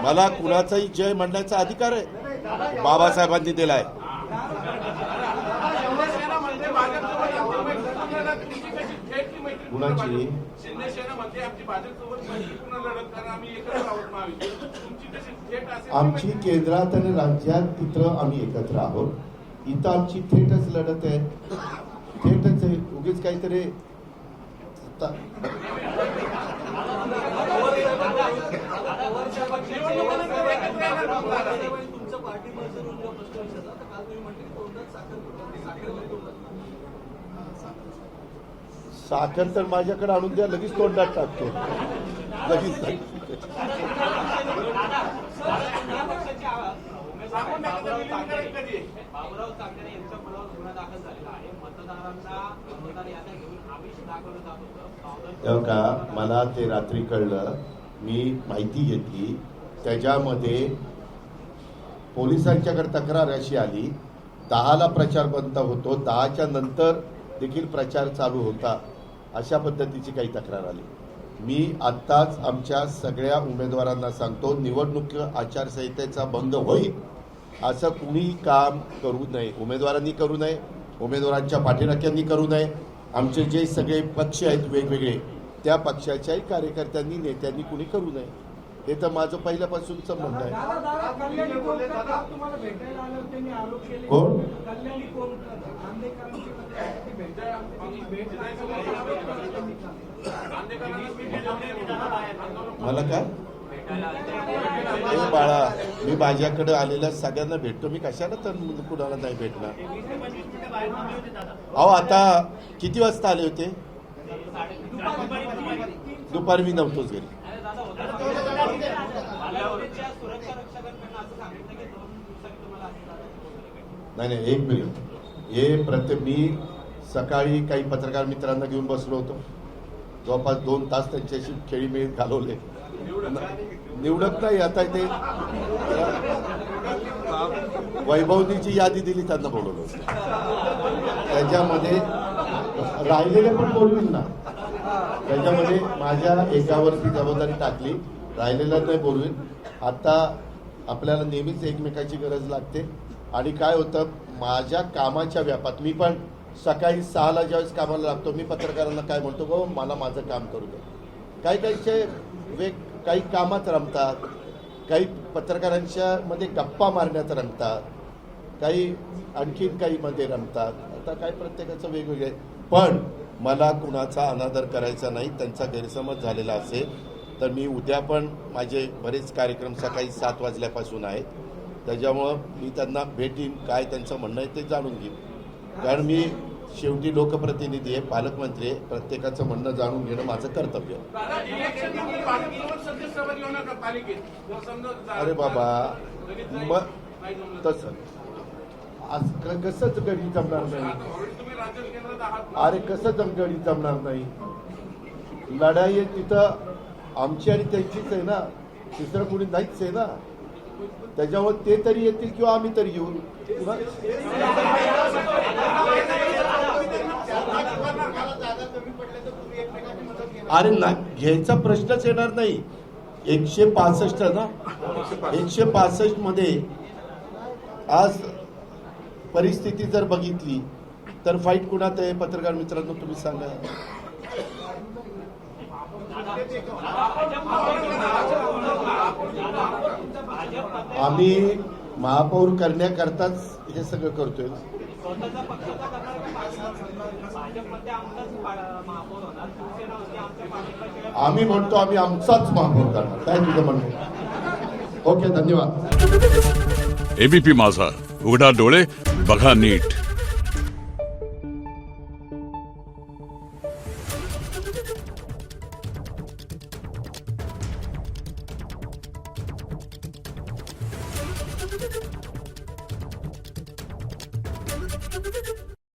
मला कुणाचाही जय म्हणण्याचा अधिकार आहे, बाबासाहेबांनी दिलाय. कुणाची शिंदे सेनेमध्ये आमची भाजपसोबत मैत्रीपूर्ण लढत, कारण आम्ही एकत्र आहोत महायुतीत. तुमची कशी थेट असेल? आमची केंद्रात आणि राज्यात तिथं आम्ही एकत्र आहोत. इथं आमची थेटच लढत आहे, थेटच आहे. उगीच काहीतरी तुमचं पार्टी मर्जर होऊन जेव्हा प्रश्न विचारला तर काल तुम्ही म्हटले की तोंडात साखर तर माझ्याकडे आणून द्या, लगेच तोंडात टाकतो, लगेच. बाबुराव तांगडे यांच्या पदावर गुन्हा दाखल झालेला आहे. मतदारांना मतदार याद्या घेऊन आमिष दाखवलं जात होतं. तेव्हा का मला ते रात्री कळलं, मी माहिती घेतली, त्याच्यामध्ये पोलिसांच्याकडे तक्रार अशी आली, 10ला प्रचार बंद होतो, 10च्या नंतर देखील प्रचार चालू होता, अशा पद्धतीची काही तक्रार आली. मी आत्ताच आमच्या सगळ्या उमेदवारांना सांगतो, निवडणूक आचारसंहितेचा भंग होईल असं कुणीही काम करू नये. उमेदवारांनी करू नये, उमेदवारांच्या पाठीराख्यांनी करू नये. आमचे जे सगळे पक्ष आहेत वेगवेगळे, त्या पक्षाच्याही कार्यकर्त्यांनी, नेत्यांनी कुणी करू नये. हे तर माझं पहिल्यापासूनचं म्हणणं आहे. तुम्हाला भेटायला आलं त्यांनी आरोप केले. कोण? कल्याणी कोण? आंबेडकरांची मला काय बाळा, मी माझ्याकडे आलेल्या सगळ्यांना भेटतो, मी कशाला तर कुणाला नाही भेटणार. अहो आता किती वाजता आले होते? दुपारी मी नव्हतोच घरी. नाही, एक मिनिट. हे प्रत्येक मी सकाळी काही पत्रकार मित्रांना घेऊन बसलो होतो, जवळपास 2 तास त्यांच्याशी खेळीमेळी घालवले. निवडत नाही, आता ते वैभवनीची यादी दिली, त्यांना बोलवलं. त्याच्यामध्ये राहिलेले पण बोलवील ना, त्याच्यामध्ये माझ्या एकावरती जबाबदारी टाकली, राहिलेला नाही बोलवील. आता आपल्याला नेहमीच एकमेकाची गरज लागते. आणि काय होतं, माझ्या कामाच्या व्यापात मी पण सकाळी 6ला ज्यावेळेस कामाला लागतो, मी पत्रकारांना काय म्हणतो, गो मला माझं काम करू दे. काही कामात रमतात, काही पत्रकारांच्या मध्ये गप्पा मारण्यात रमतात, काही आणखीन काही मध्ये रमतात. आता काय प्रत्येकाचं वेगवेगळे, पण मला कुणाचा अनादर करायचा नाही. त्यांचा गैरसमज झालेला असेल तर मी उद्या पण माझे बरेच कार्यक्रम सकाळी 7 वाजल्यापासून आहेत, त्याच्यामुळं मी त्यांना भेटीन, काय त्यांचं म्हणणं आहे ते जाणून घेईन. कारण मी शेवटी लोकप्रतिनिधी आहे, पालकमंत्री आहे, प्रत्येकाचं म्हणणं जाणून घेणं माझं कर्तव्य आहे. अरे बाबा, मग तसं कसंच गडी जमणार नाही. अरे कसं गडी जमणार नाही. लढाई आहे तिथं आमची आणि त्यांचीच आहे ना, तिसरं कोणी नाहीच आहे ना. त्याच्यावर ते तरी येतील किंवा आम्ही तरी येऊ. अरे ना, घ्यायचा प्रश्नच येणार नाही. 165 ना, 165 मध्ये आज परिस्थिती जर बघितली तर फाईट कुणात आहे? पत्रकार मित्रांनो तुम्ही सांगा. आम्ही महापौर करण्याकरताच हे सगळं करतोय. आम्ही म्हणतो आम्ही आमचाच महापौर करणार. काय तुझं म्हणणं? ओके, धन्यवाद. एबीपी माझा, उघडा डोळे बघा नीट. Thank you.